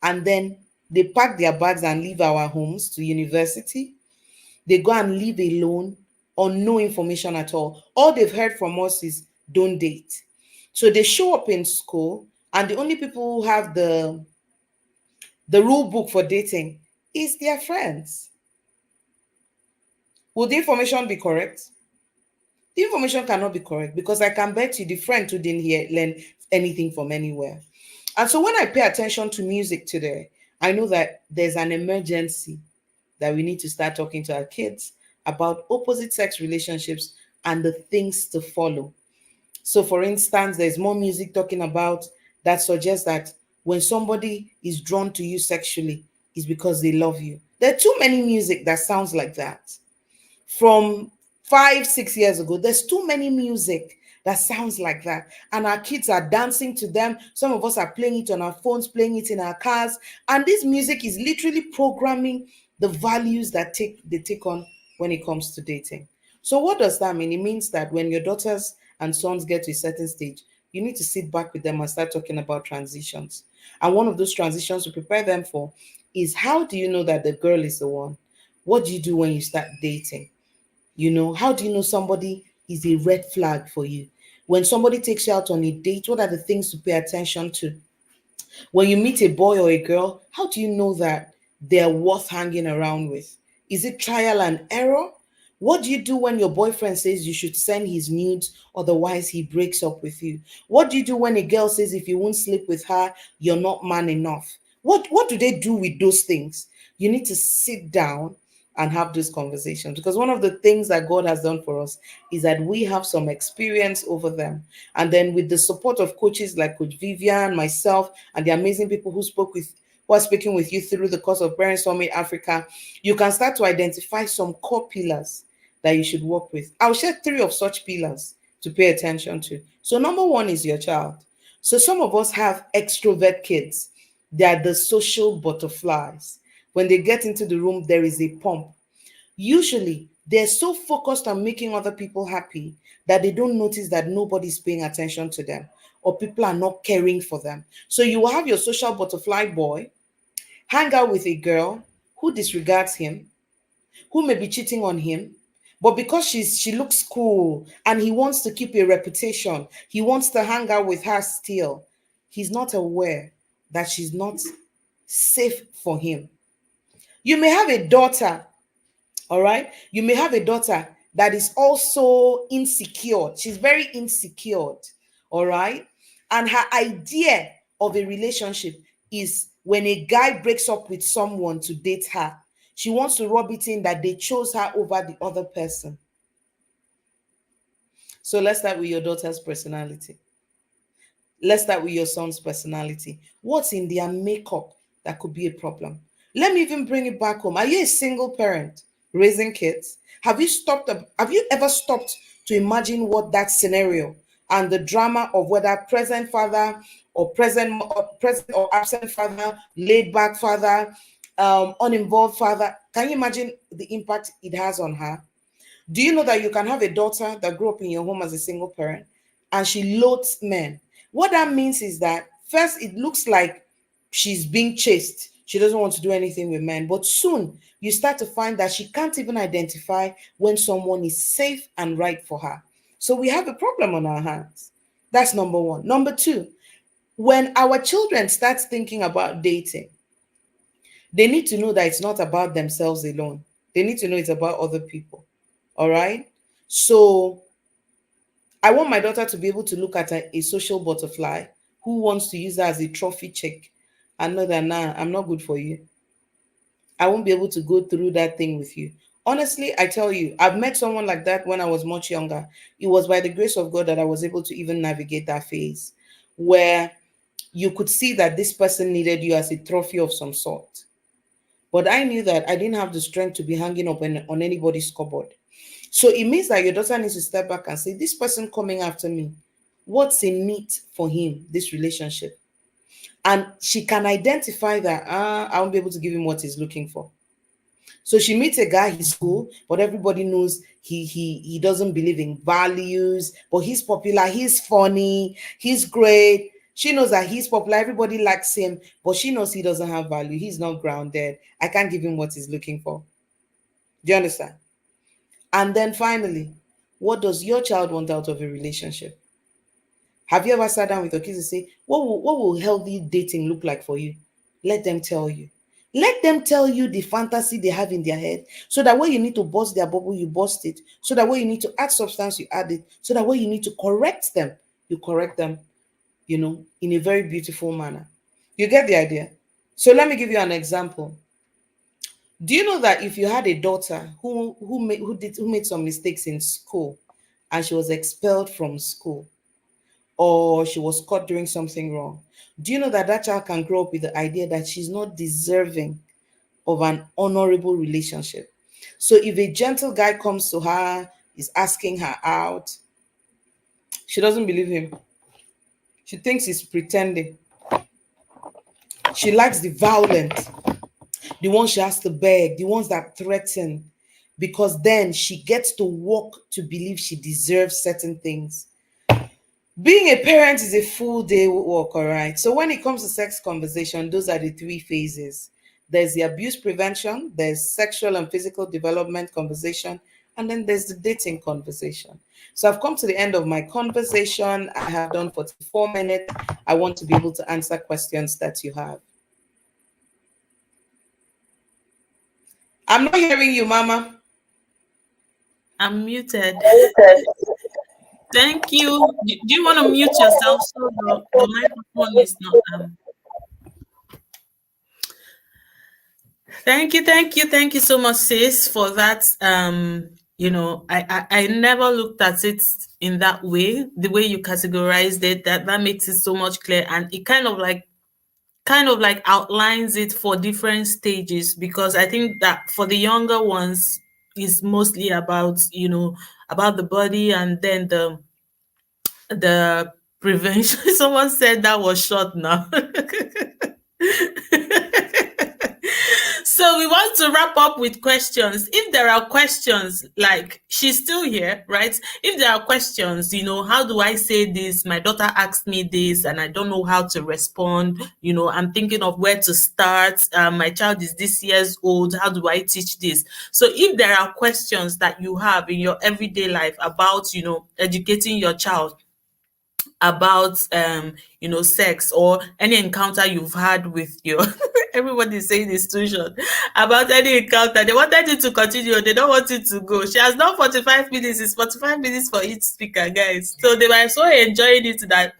And then they pack their bags and leave our homes to university. They go and live alone on no information at all. All they've heard from us is don't date. So they show up in school, and the only people who have the rule book for dating is their friends. Will the information be correct? The information cannot be correct, because I can bet you the friend who didn't learn anything from anywhere. And so when I pay attention to music today, I know that there's an emergency that we need to start talking to our kids about opposite sex relationships and the things to follow. So, for instance, there's more music talking about that suggests that when somebody is drawn to you sexually, it's because they love you. There are too many music that sounds like that. From 5, 6 years ago, there's too many music that sounds like that, and our kids are dancing to them. Some of us are playing it on our phones, playing it in our cars, and this music is literally programming the values that they take on when it comes to dating. So what does that mean? It means that when your daughters and sons get to a certain stage, you need to sit back with them and start talking about transitions. And one of those transitions to prepare them for is, how do you know that the girl is the one? What do you do when you start dating? How do you know somebody is a red flag for you? When somebody takes you out on a date, what are the things to pay attention to? When you meet a boy or a girl, how do you know that they're worth hanging around with? Is it trial and error? What do you do when your boyfriend says you should send his nudes, otherwise he breaks up with you? What do you do when a girl says if you won't sleep with her, you're not man enough? What do they do with those things? You need to sit down and have those conversations, because one of the things that God has done for us is that we have some experience over them. And then with the support of coaches like Coach Vivian, myself, and the amazing people who are speaking with you through the course of Parent Summit Africa, you can start to identify some core pillars that you should work with. I'll share three of such pillars to pay attention to. So number one is your child. So some of us have extrovert kids. They are the social butterflies. When they get into the room, there is a pump. Usually, they're so focused on making other people happy that they don't notice that nobody's paying attention to them or people are not caring for them. So you will have your social butterfly boy hang out with a girl who disregards him, who may be cheating on him, but because she looks cool and he wants to keep a reputation, he wants to hang out with her still. He's not aware that she's not safe for him. You may have a daughter, all right? You may have a daughter that is also insecure. She's very insecure, all right? And her idea of a relationship is when a guy breaks up with someone to date her, she wants to rub it in that they chose her over the other person. So let's start with your daughter's personality. Let's start with your son's personality. What's in their makeup that could be a problem? Let me even bring it back home. Are you a single parent raising kids? Have you ever stopped to imagine what that scenario and the drama of whether present father or present or absent father, laid back father, uninvolved father, can you imagine the impact it has on her? Do you know that you can have a daughter that grew up in your home as a single parent and she loathes men? What that means is that first, it looks like she's being chased. She doesn't want to do anything with men. But soon you start to find that she can't even identify when someone is safe and right for her. So we have a problem on our hands. That's number one. Number two, when our children start thinking about dating, they need to know that it's not about themselves alone. They need to know it's about other people. All right. So I want my daughter to be able to look at a social butterfly who wants to use her as a trophy chick and know that, nah, I'm not good for you. I won't be able to go through that thing with you. Honestly, I tell you, I've met someone like that when I was much younger. It was by the grace of God that I was able to even navigate that phase where you could see that this person needed you as a trophy of some sort. But I knew that I didn't have the strength to be hanging up on anybody's cupboard. So it means that your daughter needs to step back and say, this person coming after me, what's in it for him, this relationship? And she can identify that, I won't be able to give him what he's looking for. So she meets a guy, he's cool, but everybody knows he doesn't believe in values, but he's popular, he's funny, he's great. She knows that he's popular, everybody likes him, but she knows he doesn't have value. He's not grounded. I can't give him what he's looking for. Do you understand? And then finally, what does your child want out of a relationship? Have you ever sat down with your kids and say, what will healthy dating look like for you? Let them tell you. Let them tell you the fantasy they have in their head. So that when you need to burst their bubble, you burst it. So that when you need to add substance, you add it. So that when you need to correct them, you correct them, in a very beautiful manner. You get the idea? So let me give you an example. Do you know that if you had a daughter who made some mistakes in school and she was expelled from school, or she was caught doing something wrong, do you know that that child can grow up with the idea that she's not deserving of an honorable relationship? So if a gentle guy comes to her, is asking her out, she doesn't believe him. She thinks he's pretending. She likes the violent, the ones she has to beg, the ones that threaten, because then she gets to walk to believe she deserves certain things. Being a parent is a full day work, all right? So when it comes to sex conversation, those are the three phases. There's the abuse prevention, there's sexual and physical development conversation, and then there's the dating conversation. So I've come to the end of my conversation. I have done 44 minutes. I want to be able to answer questions that you have. I'm not hearing you, Mama. I'm muted. Thank you. Do you want to mute yourself so the microphone is not thank you so much, sis, for that. I never looked at it in that way. The way you categorized it, that makes it so much clear, and it kind of like outlines it for different stages, because I think that for the younger ones is mostly about about the body, and then the prevention. Someone said that was short now. So we want to wrap up with questions. If there are questions, like she's still here, right? If there are questions, how do I say this? My daughter asked me this and I don't know how to respond. I'm thinking of where to start. My child is this years old. How do I teach this? So if there are questions that you have in your everyday life about, educating your child about sex, or any encounter you've had with your everybody is saying this too short, about any encounter, they wanted you to continue, they don't want you to go. She has done 45 minutes. It's 45 minutes for each speaker, guys, so they were so enjoying it that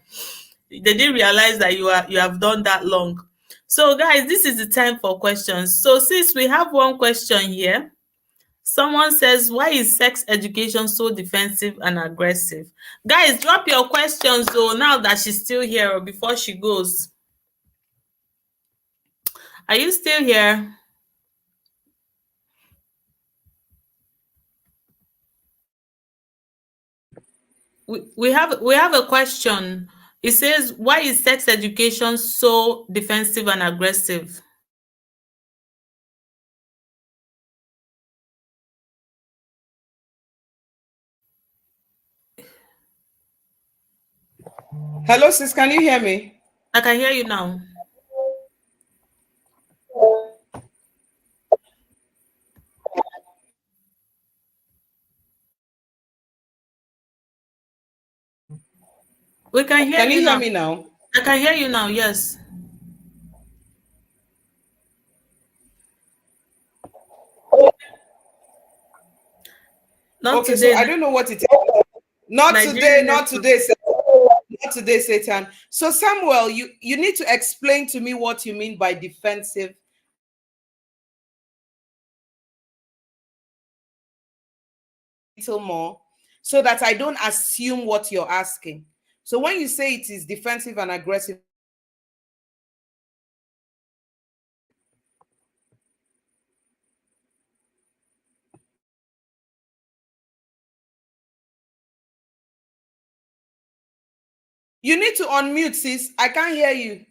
they didn't realize that you have done that long. So guys, this is the time for questions. So since we have one question here, someone says, why is sex education so defensive and aggressive? Guys, drop your questions though, now that she's still here, or before she goes. Are you still here? We have a question. It says, why is sex education so defensive and aggressive? Hello, sis. Can you hear me? I can hear you now. We can hear Can you you hear now. me now? I can hear you now, yes. Not Okay, so today. I don't know what it is. Not today, Nigerian not network. today, not today, Satan. So Samuel, you need to explain to me what you mean by defensive a little more, so that I don't assume what you're asking. So when you say it is defensive and aggressive, you need to unmute, sis. I can't hear you.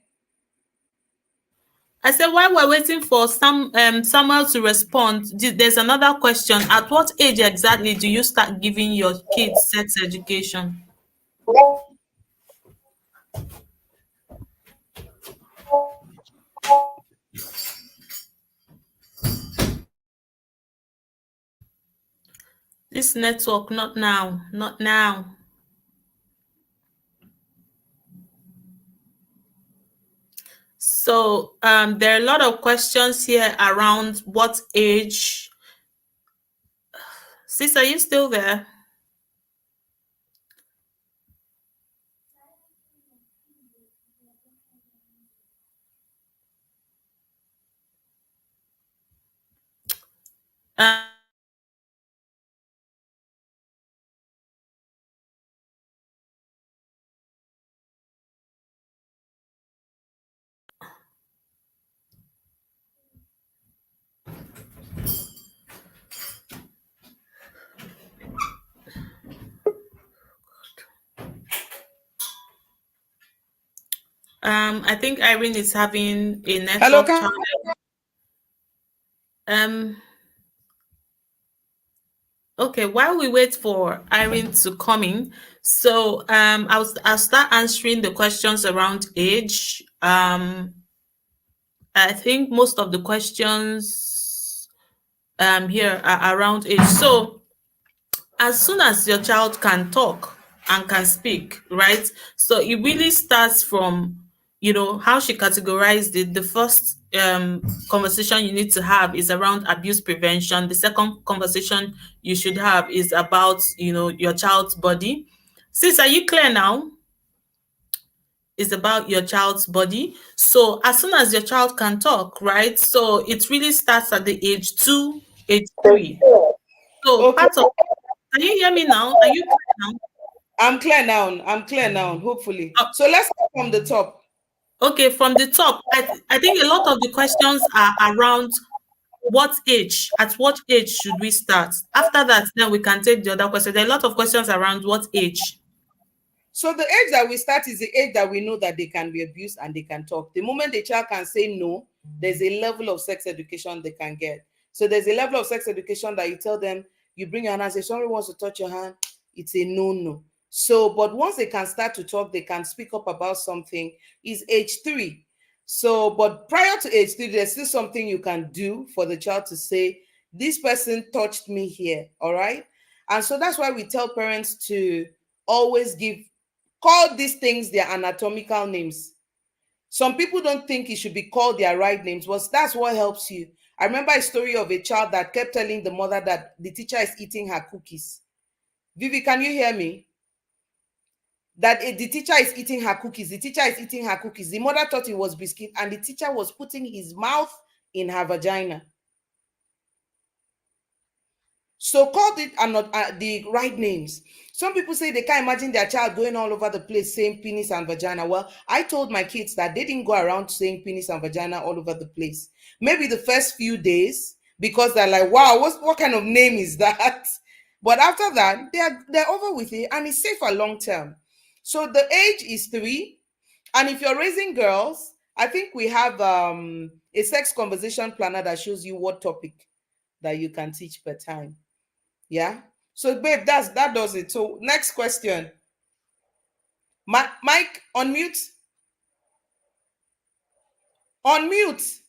I said, while we're waiting for Samuel to respond, there's another question. At what age exactly do you start giving your kids sex education? This network, not now, not now. So there are a lot of questions here around what age. Sis, are you still there? Um, I think Irene is having a Hello, network can challenge. Um, Okay, while we wait for Irene to come in, so I'll start answering the questions around age. I think most of the questions here are around age. So as soon as your child can talk and can speak, right? So it really starts from how she categorized it. The first conversation you need to have is around abuse prevention. The second conversation you should have is about, your child's body. Sis, are you clear now? Is about your child's body. So as soon as your child can talk, right? So it really starts at the age 2, age 3. So Okay, part of, can you hear me now? Are you clear now? I'm clear now. I'm clear now, hopefully. Uh, So let's start from the top. okay, from the top, I think a lot of the questions are around at what age should we start? After that, then we can take the other question. There are a lot of questions around what age. So the age that we start is the age that we know that they can be abused and they can talk. The moment the child can say no, there's a level of sex education they can get. So there's a level of sex education that you tell them, you bring your hand and say, somebody wants to touch your hand, it's a no. So, but once they can start to talk, they can speak up about something, is age 3. So, but prior to age 3, there's still something you can do for the child to say, this person touched me here, all right? And so that's why we tell parents to always call these things their anatomical names. Some people don't think it should be called their right names, but that's what helps you. I remember a story of a child that kept telling the mother that the teacher is eating her cookies. Vivi, can you hear me? That the teacher is eating her cookies. The teacher is eating her cookies. The mother thought it was biscuit, and the teacher was putting his mouth in her vagina. So called it are not the right names. Some people say they can't imagine their child going all over the place saying penis and vagina. Well, I told my kids that they didn't go around saying penis and vagina all over the place. Maybe the first few days, because they're like, wow, what kind of name is that? But after that, they're over with it, and it's safer long term. So the age is 3. And if you're raising girls, I think we have a sex conversation planner that shows you what topic that you can teach per time. Yeah. So, babe, that does it. So, next question. Mike, unmute. Unmute.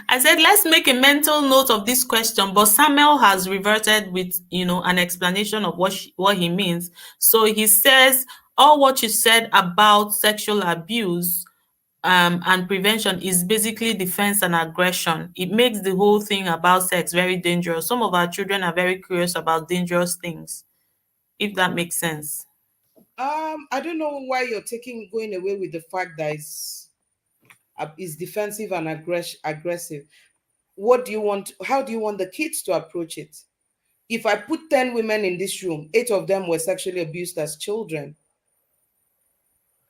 I said, let's make a mental note of this question, but Samuel has reverted with, an explanation of what he means. So he says, all what you said about sexual abuse and prevention is basically defense and aggression. It makes the whole thing about sex very dangerous. Some of our children are very curious about dangerous things, if that makes sense. I don't know why you're going away with the fact that is defensive and aggressive. What do you want? How do you want the kids to approach it? If I put 10 women in this room, 8 of them were sexually abused as children.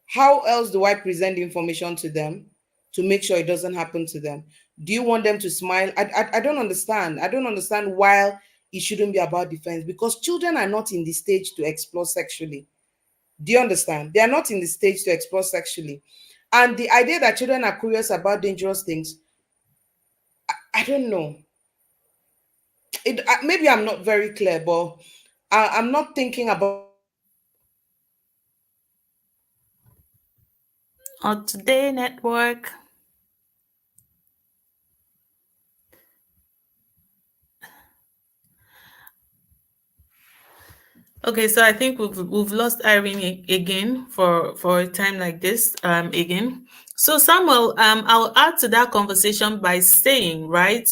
How else do I present the information to them to make sure it doesn't happen to them? Do you want them to smile? I don't understand. I don't understand why it shouldn't be about defense, because children are not in the stage to explore sexually. Do you understand? They are not in the stage to explore sexually. And the idea that children are curious about dangerous things, I don't know. Maybe I'm not very clear, but I'm not thinking about Or Today Network. Okay, so I think we've lost Irene again for a time like this again. So Samuel, I'll add to that conversation by saying, right,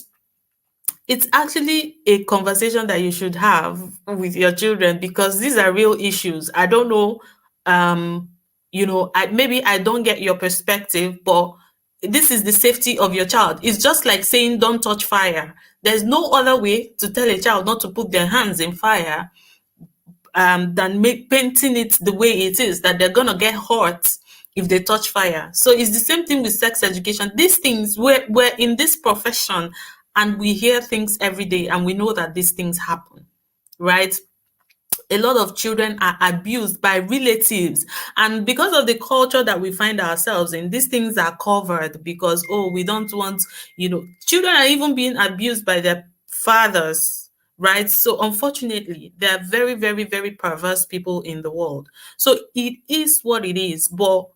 it's actually a conversation that you should have with your children, because these are real issues. I don't know, maybe I don't get your perspective, but this is the safety of your child. It's just like saying don't touch fire. There's no other way to tell a child not to put their hands in fire than painting it the way it is, that they're gonna get hurt if they touch fire. So it's the same thing with sex education. These things, we're in this profession and we hear things every day and we know that these things happen, right? A lot of children are abused by relatives, and because of the culture that we find ourselves in, these things are covered because, oh, we don't want, children are even being abused by their fathers, right? So unfortunately, there are very, very, very perverse people in the world. So it is what it is. But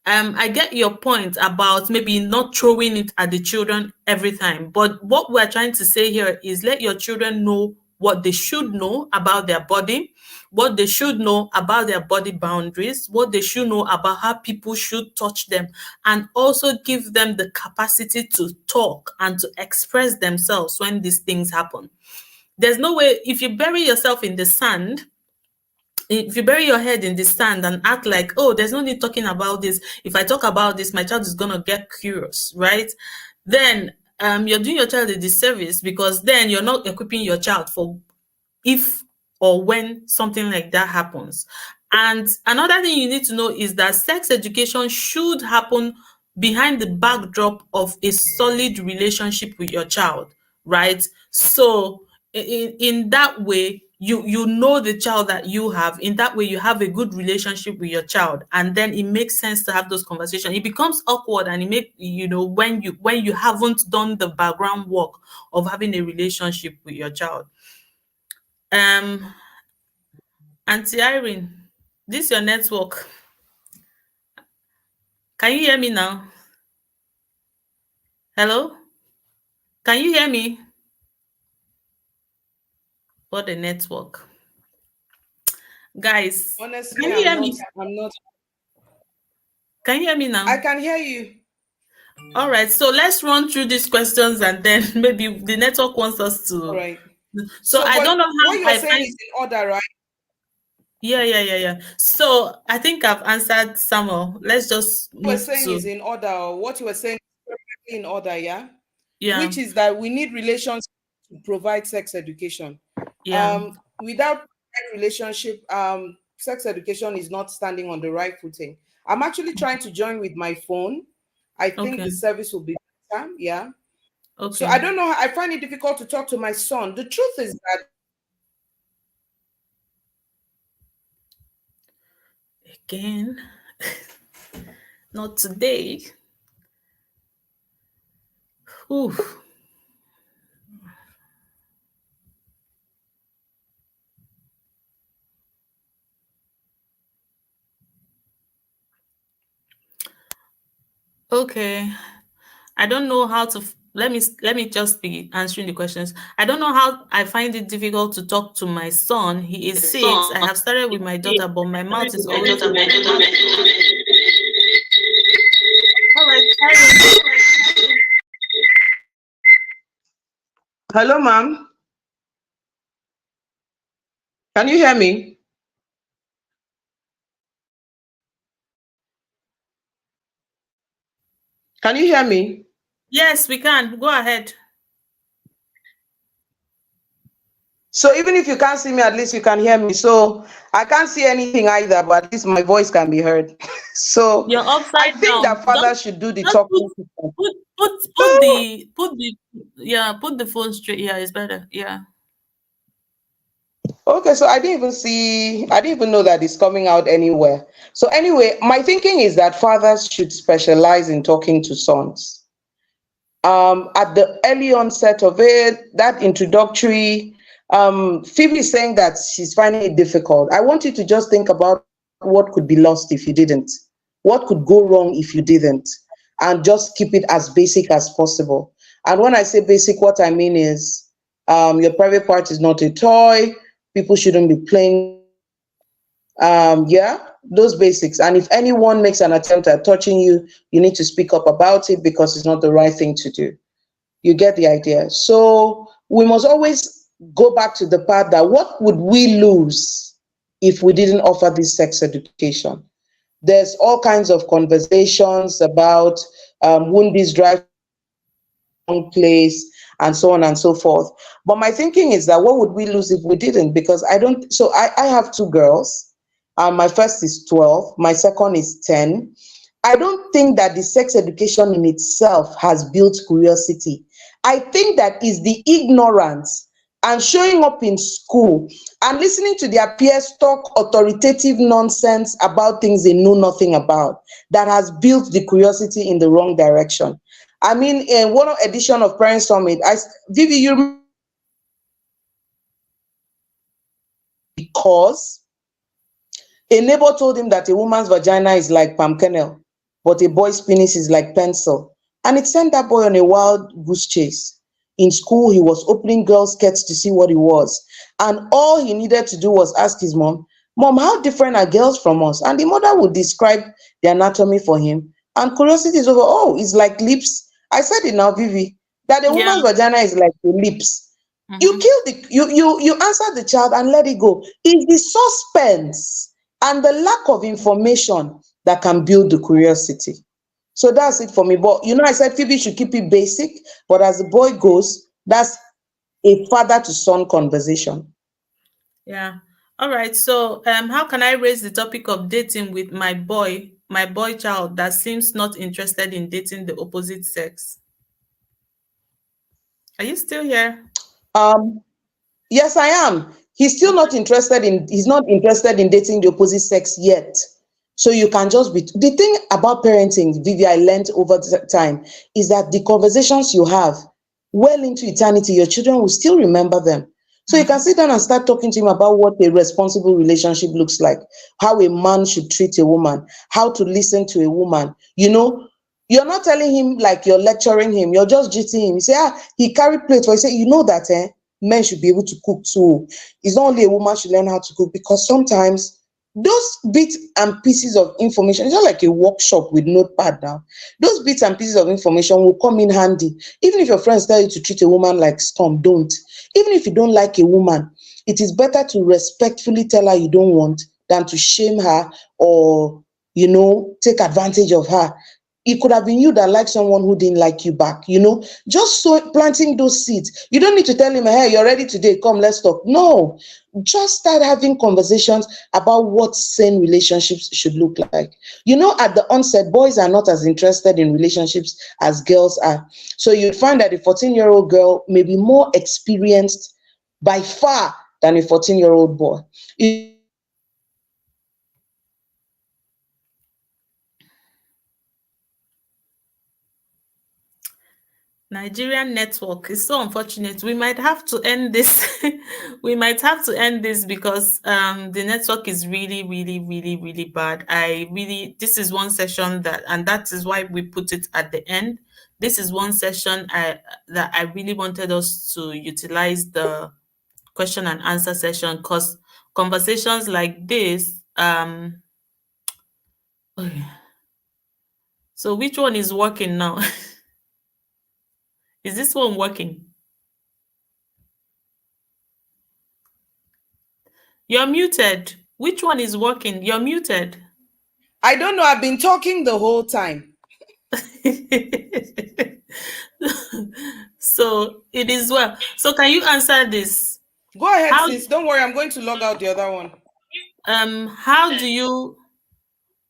I get your point about maybe not throwing it at the children every time. But what we're trying to say here is let your children know what they should know about their body, what they should know about their body boundaries, what they should know about how people should touch them, and also give them the capacity to talk and to express themselves when these things happen. There's no way, if you bury yourself in the sand, if you bury your head in the sand and act like, oh, there's no need talking about this. If I talk about this, my child is gonna get curious, right? Then you're doing your child a disservice, because then you're not equipping your child for if or when something like that happens. And another thing you need to know is that sex education should happen behind the backdrop of a solid relationship with your child, right? So in that way, you know the child that you have. In that way, you have a good relationship with your child, and then it makes sense to have those conversations. It becomes awkward, and it make when you haven't done the background work of having a relationship with your child. um Auntie Irene, this your network. Can you hear me now? Hello? Can you hear me? What a network. Guys, Honestly, can you hear me? I'm not. Can you hear me now? I can hear you. All right, so let's run through these questions, and then maybe the network wants us All to. right. So So, I but don't know what how you're I saying find. is in order, right? Yeah. So I think I've answered Samuel. Let's just What you were move saying to. is in order, or what you were saying is perfectly in order, yeah? Yeah, Which is that we need relations to provide sex education. yeah. Without right relationship, sex education is not standing on the right footing. I'm actually trying to join with my phone. I think Okay, the service will be better. Yeah. So okay. I don't know. I find it difficult to talk to my son. The truth is that Again, not today. Ooh. Okay. I don't know how to let me just be answering the questions. I don't know how I find it difficult to talk to my son. He is 6. I have started with my daughter, but my mouth is always open. All right, Irene. hello, ma'am. Can you hear me? Can you hear me? Yes, we can. Go ahead. So even if you can't see me, at least you can hear me. So I can't see anything either, but at least my voice can be heard. So You're I upside think down. that Don't fathers should do the just talking. put the phone straight. Yeah, it's better. Yeah. Okay, so I didn't even know that it's coming out anywhere. So anyway, my thinking is that fathers should specialize in talking to sons. At the early onset of it, that introductory, Phoebe is saying that she's finding it difficult. I want you to just think about what could be lost if you didn't, what could go wrong if you didn't, and just keep it as basic as possible. And when I say basic, what I mean is your private part is not a toy. People shouldn't be playing with it. Yeah, those basics. And if anyone makes an attempt at touching you, you need to speak up about it because it's not the right thing to do. You get the idea. So we must always go back to the part that what would we lose if we didn't offer this sex education? There's all kinds of conversations about won't this drive wrong place and so on and so forth. But my thinking is that what would we lose if we didn't? Because I don't, so I have two girls. My first is 12, my second is 10. I don't think that the sex education in itself has built curiosity. I think that is the ignorance and showing up in school and listening to their peers talk authoritative nonsense about things they know nothing about that has built the curiosity in the wrong direction. I mean, in one edition of Parent Summit, Vivi, you remember because a neighbor told him that a woman's vagina is like palm kernel, but a boy's penis is like pencil. And it sent that boy on a wild goose chase. in school. He was opening girls' skirts to see what it was. And all he needed to do was ask his mom, Mom, how different are girls from us? And the mother would describe the anatomy for him. And curiosity is over. Oh, it's like lips. I said it now, Vivi, that a Yeah. woman's vagina is like the lips. You Mm-hmm. kill the you answer the child and let it go. It's the suspense and the lack of information that can build the curiosity. So that's it for me. But I said Phoebe should keep it basic, but as the boy goes, that's a father to son conversation. Yeah. All right. So, how can I raise the topic of dating with my boy child that seems not interested in dating the opposite sex? Are you still here? Um, Yes, I am. Okay. He's not interested in dating the opposite sex yet. So you can just be the thing about parenting, Vivi, I learned over the time is that the conversations you have well into eternity, your children will still remember them. So you can Mm-hmm. sit down and start talking to him about what a responsible relationship looks like, how a man should treat a woman, how to listen to a woman. You're not telling him like you're lecturing him, you're just jitting him. You say, he carried plates. For you say, that men should be able to cook too. It's not only a woman should learn how to cook, because sometimes those bits and pieces of information, it's not like a workshop with notepad now. Those bits and pieces of information will come in handy. Even if your friends tell you to treat a woman like storm, don't. Even if you don't like a woman, it is better to respectfully tell her you don't want than to shame her or take advantage of her. It could have been you that liked someone who didn't like you back. Just so planting those seeds. You don't need to tell him, hey, you're ready today, come, let's talk. No, just start having conversations about what sane relationships should look like. At the onset, boys are not as interested in relationships as girls are. So you'd find that a 14-year-old girl may be more experienced by far than a 14-year-old boy. It's just that the conversations are not as interesting as they should be. Nigerian network is so unfortunate. We might have to end this. We might have to end this because the network is really, really, really, really bad. This is one session and that is why we put it at the end. This is one session that I really wanted us to utilize the question and answer session, because conversations like this. Okay. So which one is working now? Is this one working? You're muted. Which one is working? You're muted. I don't know. I've been talking the whole time. So it is well. So can you answer this? Go ahead, How sis. Don't worry. I'm going to log out the other one. um how do you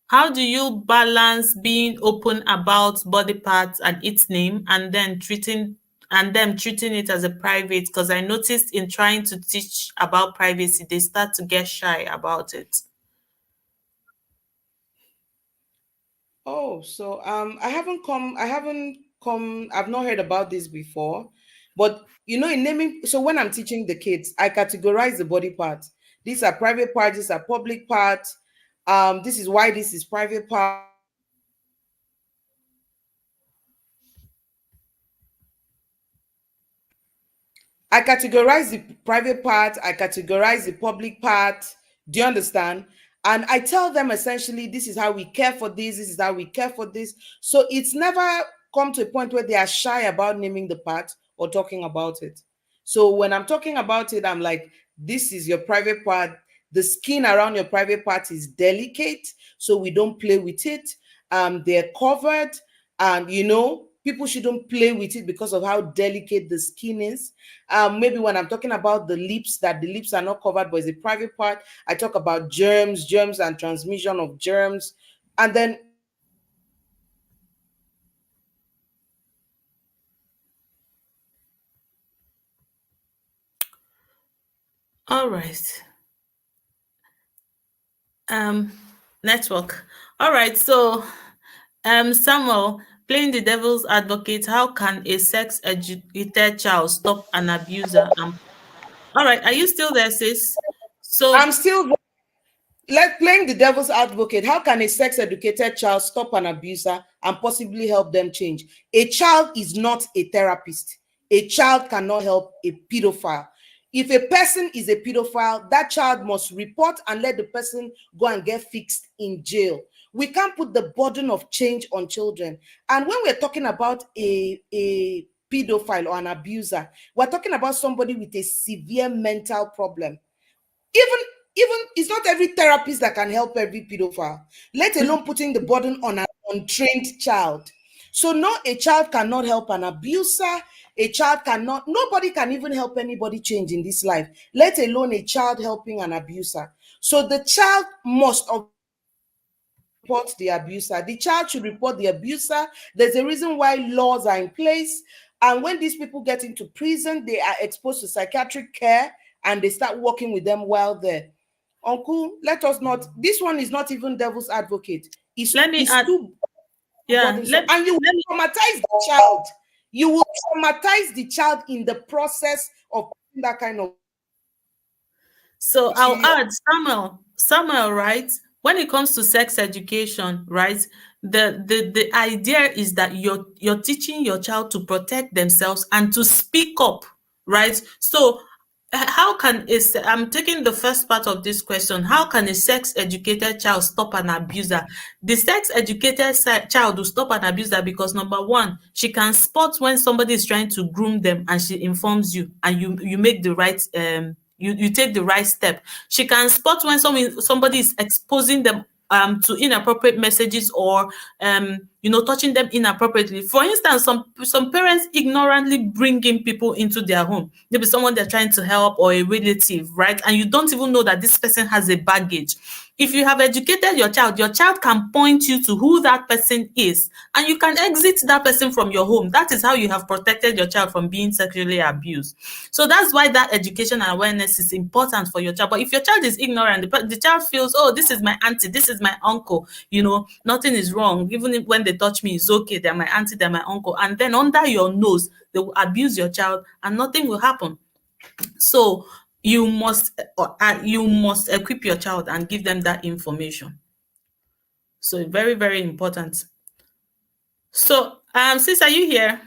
how do you balance being open about body parts and its name and them treating it as a private? Because I noticed in trying to teach about privacy, they start to get shy about it. Oh, so I've not heard about this before. But in naming, so when I'm teaching the kids, I categorize the body parts. These are private parts, these are public parts. This is why this is private part. I categorize the private part, I categorize the public part. Do you understand? And I tell them essentially, this is how we care for this is how we care for this. So it's never come to a point where they are shy about naming the part or talking about it. So when I'm talking about it, I'm like, this is your private part. The skin around your private part is delicate, so we don't play with it. They're covered, and people shouldn't play with it because of how delicate the skin is. Maybe when I'm talking about the lips, that the lips are not covered but it's a private part, I talk about germs and transmission of germs. And then All right. Um, Network. All right. So, Samuel, playing the devil's advocate, how can a sex educated child stop an abuser? All right. Are you still there, sis? I'm So, still playing the devil's advocate. How can a sex educated child stop an abuser and possibly help them change? A child is not a therapist. a child cannot help a pedophile. If a person is a pedophile, that child must report and let the person go and get fixed in jail. We can't put the burden of change on children. And when we're talking about a pedophile or an abuser, we're talking about somebody with a severe mental problem. Even even it's not every therapist that can help every pedophile, let alone putting the burden on an untrained child. So no, a child cannot help an abuser. A child cannot, nobody can even help anybody change in this life, let alone a child helping an abuser. So the child must of report the abuser. The child should report the abuser. There's a reason why laws are in place. And when these people get into prison, they are exposed to psychiatric care and they start working with them while there. Uncle, let us not, this one is not even devil's advocate. Let me It's add, too yeah, burdensome. And you let me, will traumatize the child. You will traumatize the child in the process of that kind of so I'll experience. add Samuel, right? When it comes to sex education, right? The idea is that you're teaching your child to protect themselves and to speak up, right? So how can I'm taking the first part of this question. How can a sex educated child stop an abuser? The sex educated child will stop an abuser because number one, she can spot when somebody is trying to groom them and she informs you and you make the right you take the right step. She can spot when somebody is exposing them to inappropriate messages or touching them inappropriately. For instance, some parents ignorantly bring in people into their home, maybe someone they're trying to help or a relative, right? And you don't even know that this person has a baggage. If you have educated your child can point you to who that person is and you can exit that person from your home. That is how you have protected your child from being sexually abused. So that's why that education and awareness is important for your child. But if your child is ignorant, the child feels, oh, this is my auntie, this is my uncle, nothing is wrong. Even if when they touch me, it's okay. They're my auntie, they're my uncle. And then under your nose, they will abuse your child and nothing will happen. So you must equip your child and give them that information. So very, very important. So sis, are you here?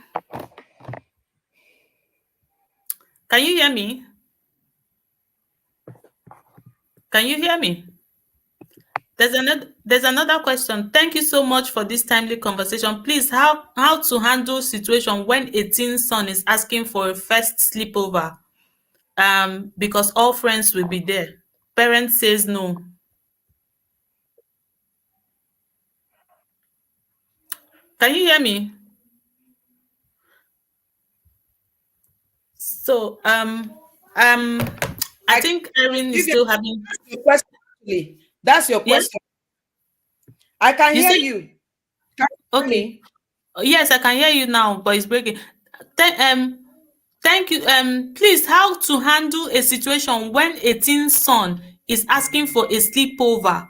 Can you hear me? Can you hear me? There's another question. Thank you so much for this timely conversation. Please, how to handle situation when a teen son is asking for a first sleepover because all friends will be there. Parent says no. Can you hear me? So um I I think Erin is give you still having. your question. Actually. That's your Yes, question. I can you hear see? you. Can you hear Okay. me? Yes, I can hear you now, but it's breaking. Th- um Thank you. Please, how to handle a situation when a teen son is asking for a sleepover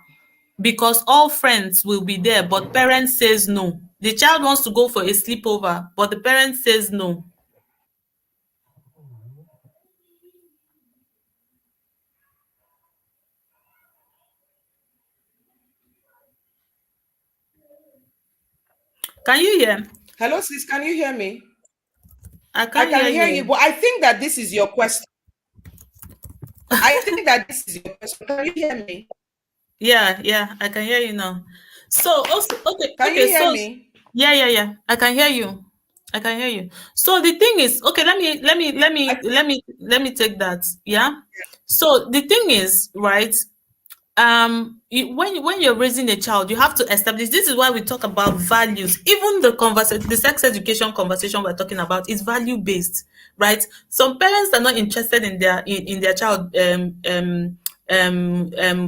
because all friends will be there, but parents says no. The child wants to go for a sleepover, but the parent says no. Can you hear? Hello, sis. Can you hear me? I I can't can hear hear you. you, but I think that this is your question. I think that this is your question. Can you hear me? Yeah, yeah, I can hear you now. So also, okay, Can you okay, hear so me? yeah, yeah, yeah, I can hear you. I can hear you. So the thing is, okay, I, let me take that. Yeah. So the thing is, right? When you're raising a child, you have to establish. This is why we talk about values. Even the sex education conversation we're talking about is value based, right? Some parents are not interested in their child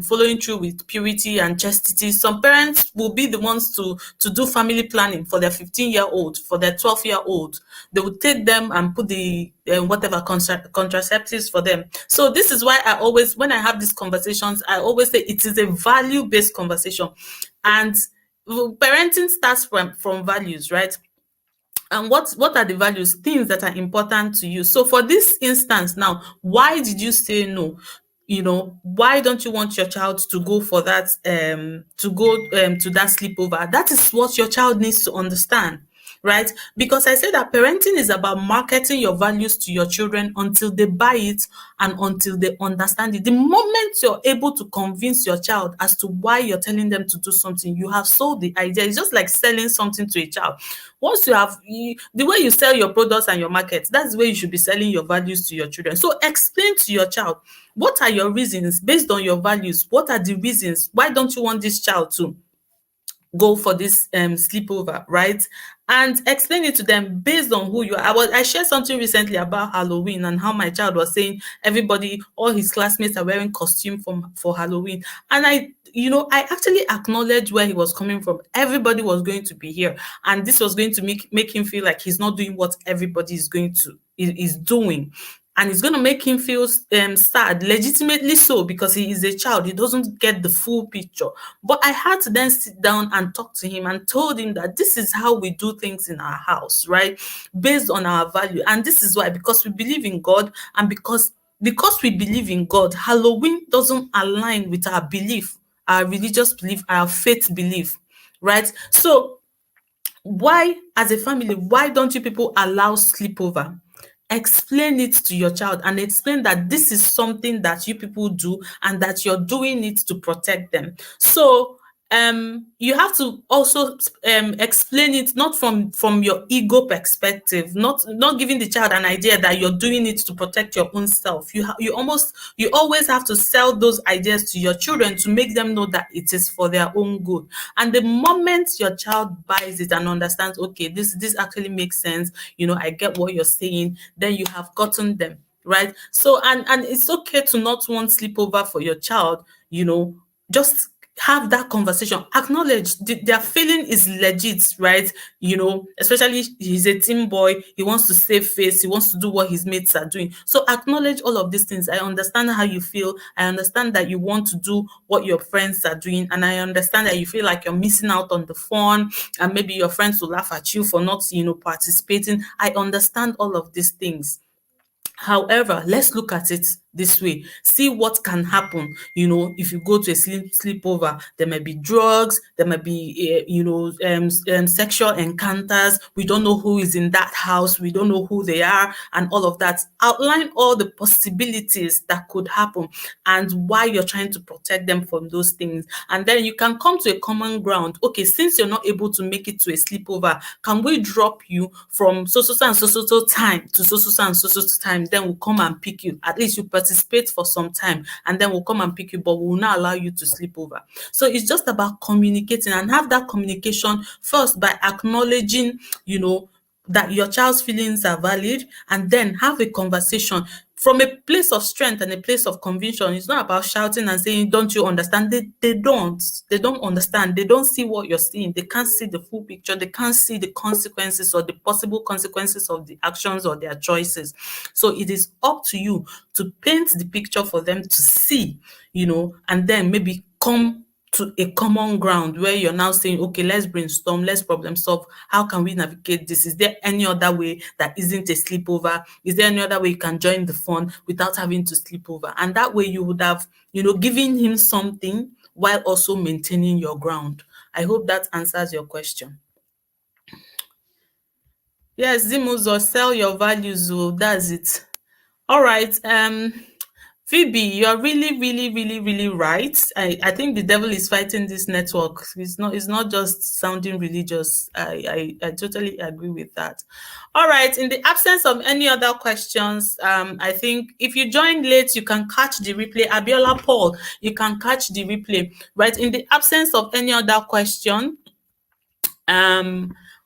following through with purity and chastity. Some parents will be the ones to do family planning for their 15-year-old, for their 12-year-old. They will take them and put the whatever contraceptives for them. So this is why I always, when I have these conversations, I always say it is a value based conversation, and parenting starts from values, right? And what are the values, things that are important to you? So for this instance now, why did you say no? Why don't you want your child to go for that to that sleepover? That is what your child needs to understand, right? Because I say that parenting is about marketing your values to your children until they buy it and until they understand it. The moment you're able to convince your child as to why you're telling them to do something, you have sold the idea. It's just like selling something to a child. Once you have the way you sell your products and your market, that's the way you should be selling your values to your children. So explain to your child, what are your reasons based on your values? What are the reasons? Why don't you want this child to go for this sleepover, right? And explain it to them based on who you are. I shared something recently about Halloween and how my child was saying everybody, all his classmates are wearing costume for Halloween. And I actually acknowledged where he was coming from. Everybody was going to be here, and this was going to make him feel like he's not doing what everybody is doing, and it's going to make him feel sad, legitimately so, because he is a child. He doesn't get the full picture. But I had to then sit down and talk to him and told him that this is how we do things in our house, right? Based on our value. And this is why, because we believe in God, and because we believe in God, Halloween doesn't align with our belief, our religious belief, our faith belief, right? So why, as a family, why don't you people allow sleepover? Explain it to your child and explain that this is something that you people do and that you're doing it to protect them. So you have to also explain it not from your ego perspective, not giving the child an idea that you're doing it to protect your own self. You always have to sell those ideas to your children to make them know that it is for their own good. And the moment your child buys it and understands, okay, this actually makes sense, I get what you're saying, then you have gotten them, right? So and it's okay to not want sleepover for your child, just have that conversation, acknowledge their feeling is legit, right? Especially he's a teen boy, he wants to save face, he wants to do what his mates are doing. So acknowledge all of these things. I understand how you feel, I understand that you want to do what your friends are doing, and I understand that you feel like you're missing out on the fun, and maybe your friends will laugh at you for not participating. I understand all of these things. However, let's look at it this way. See what can happen. If you go to a sleepover, there might be drugs, there might be, sexual encounters. We don't know who is in that house. We don't know who they are, and all of that. Outline all the possibilities that could happen and why you're trying to protect them from those things. And then you can come to a common ground. Okay, since you're not able to make it to a sleepover, can we drop you from so and so time to so and so time? Then we'll come and pick you. At least you participate for some time, and then we'll come and pick you, but we will not allow you to sleep over. So it's just about communicating, and have that communication first by acknowledging, that your child's feelings are valid, and then have a conversation from a place of strength and a place of conviction. It's not about shouting and saying, don't you understand? They don't understand. They don't see what you're seeing. They can't see the full picture. They can't see the consequences or the possible consequences of the actions or their choices. So it is up to you to paint the picture for them to see, and then maybe come to a common ground where you're now saying, okay, let's brainstorm, let's problem solve. How can we navigate this? Is there any other way that isn't a sleepover? Is there any other way you can join the fun without having to sleep over? And that way you would have, given him something while also maintaining your ground. I hope that answers your question. Yes, Zimuzo, sell your values. Oh, that's it. All right. Phoebe, you're really, really, really, really right. I think the devil is fighting this network. It's not just sounding religious. I totally agree with that. All right. In the absence of any other questions, I think if you joined late, you can catch the replay. Abiola Paul, you can catch the replay. Right. In the absence of any other question,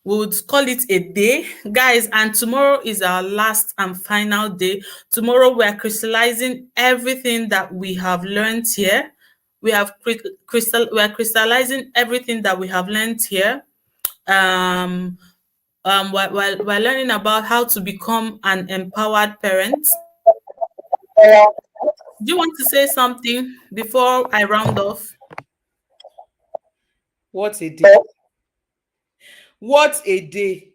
we would call it a day, guys, and tomorrow is our last and final day. Tomorrow we are crystallizing everything that we have learned here. We are crystallizing everything that we have learned here. We're learning about how to become an empowered parent. Do you want to say something before I round off? What a day. What a day.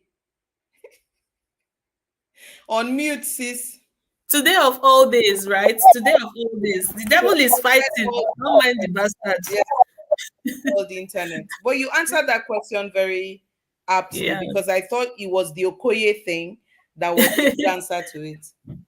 On mute, sis. Today of all days, right? Today of all days. The devil is fighting. Don't mind the bastard. Yes. All the internet. But you answered that question very aptly, Yeah. because I thought it was the Okoye thing that was the good answer to it.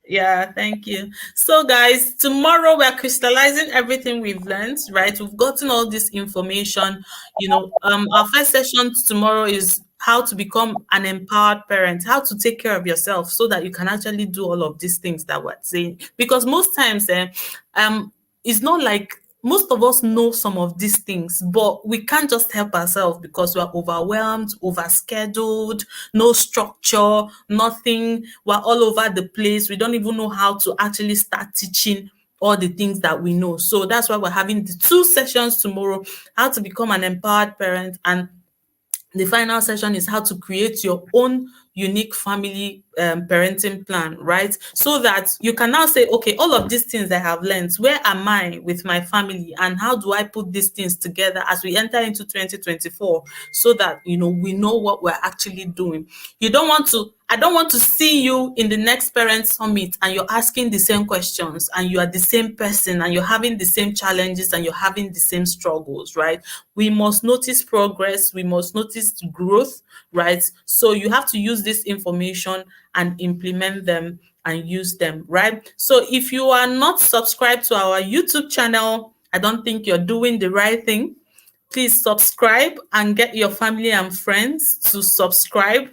Yeah, thank you. So, guys, tomorrow we're crystallizing everything we've learned, right? We've gotten all this information. Our first session tomorrow is how to become an empowered parent, how to take care of yourself so that you can actually do all of these things that we're saying. Because most times, it's not like most of us know some of these things, but we can't just help ourselves because we're overwhelmed, overscheduled, no structure, nothing. We're all over the place. We don't even know how to actually start teaching all the things that we know. So that's why we're having the two sessions tomorrow: how to become an empowered parent, and the final session is how to create your own unique family parenting plan, right? So that you can now say, okay, all of these things I have learned, where am I with my family, and how do I put these things together as we enter into 2024, so that we know what we're actually doing. I don't want to see you in the next parent summit and you're asking the same questions and you are the same person and you're having the same challenges and you're having the same struggles, right? We must notice progress, we must notice growth, right? So you have to use this information and implement them and use them, right? So if you are not subscribed to our YouTube channel, I don't think you're doing the right thing. Please subscribe and get your family and friends to subscribe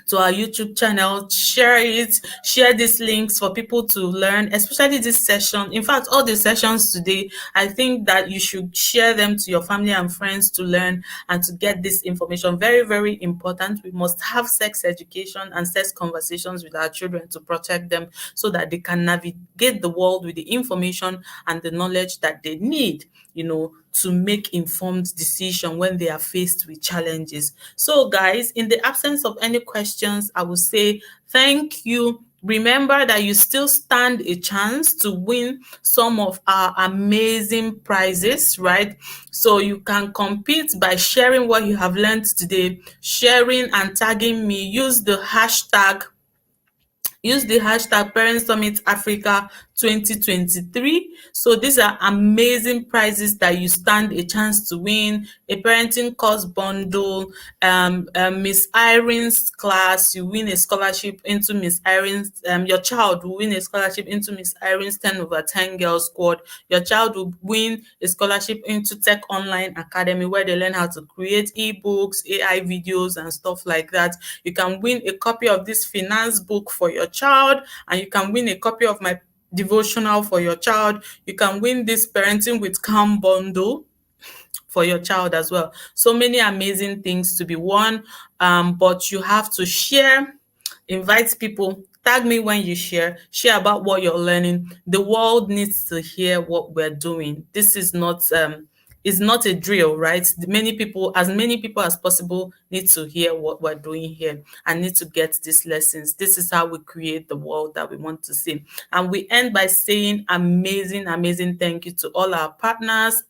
to our YouTube channel. Share it, share these links for people to learn, especially this session. In fact, all the sessions today, I think that you should share them to your family and friends to learn and to get this information. Very, very important. We must have sex education and sex conversations with our children to protect them so that they can navigate the world with the information and the knowledge that they need, to make informed decision when they are faced with challenges. So, guys, in the absence of any questions, I will say thank you. Remember that you still stand a chance to win some of our amazing prizes, right? So you can compete by sharing what you have learned today, sharing and tagging me. Use the hashtag Parent Summit Africa 2023. So these are amazing prizes that you stand a chance to win. A parenting course bundle, Miss Irene's class, you win a scholarship into Miss Irene's, your child will win a scholarship into Miss Irene's 10/10 Girls Squad. Your child will win a scholarship into Tech Online Academy, where they learn how to create ebooks, AI videos, and stuff like that. You can win a copy of this finance book for your child, and you can win a copy of my devotional for your child. You can win this Parenting with Calm bundle for your child as well. So many amazing things to be won, but you have to share, invite people, tag me when you share about what you're learning. The world needs to hear what we're doing. This is not a drill, right? Many people as possible need to hear what we're doing here and need to get these lessons. This is how we create the world that we want to see. And we end by saying amazing, amazing thank you to all our partners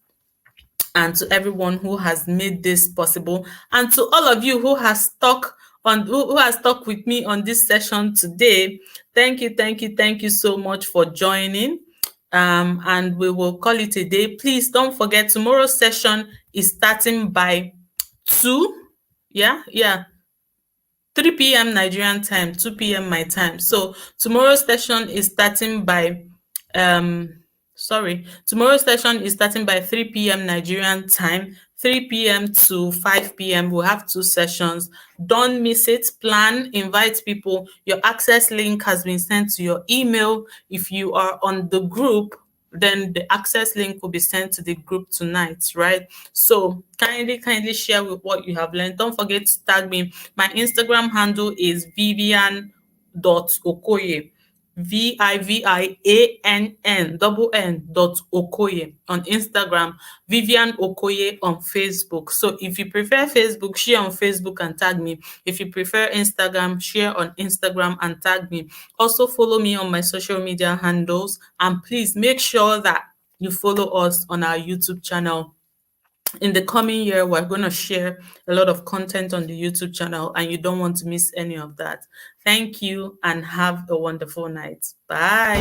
and to everyone who has made this possible, and to all of you who has stuck with me on this session today. Thank you, thank you, thank you so much for joining. And we will call it a day. Please don't forget, tomorrow's session is starting by 2. Yeah, 3 p.m. Nigerian time, 2 p.m. my time. So tomorrow's session is starting by tomorrow's session is starting by 3 p.m. Nigerian time, 3 p.m. to 5 p.m. We'll have 2 sessions. Don't miss it. Plan, invite people. Your access link has been sent to your email. If you are on the group, then the access link will be sent to the group tonight, right? So kindly share with what you have learned. Don't forget to tag me. My Instagram handle is vivian.okoye. VIVIANN on Instagram, Vivian Okoye on Facebook. So if you prefer Facebook, share on Facebook and tag me. If you prefer Instagram, share on Instagram and tag me. Also follow me on my social media handles, and please make sure that you follow us on our YouTube channel. In the coming year, we're going to share a lot of content on the YouTube channel, and you don't want to miss any of that. Thank you and have a wonderful night. Bye.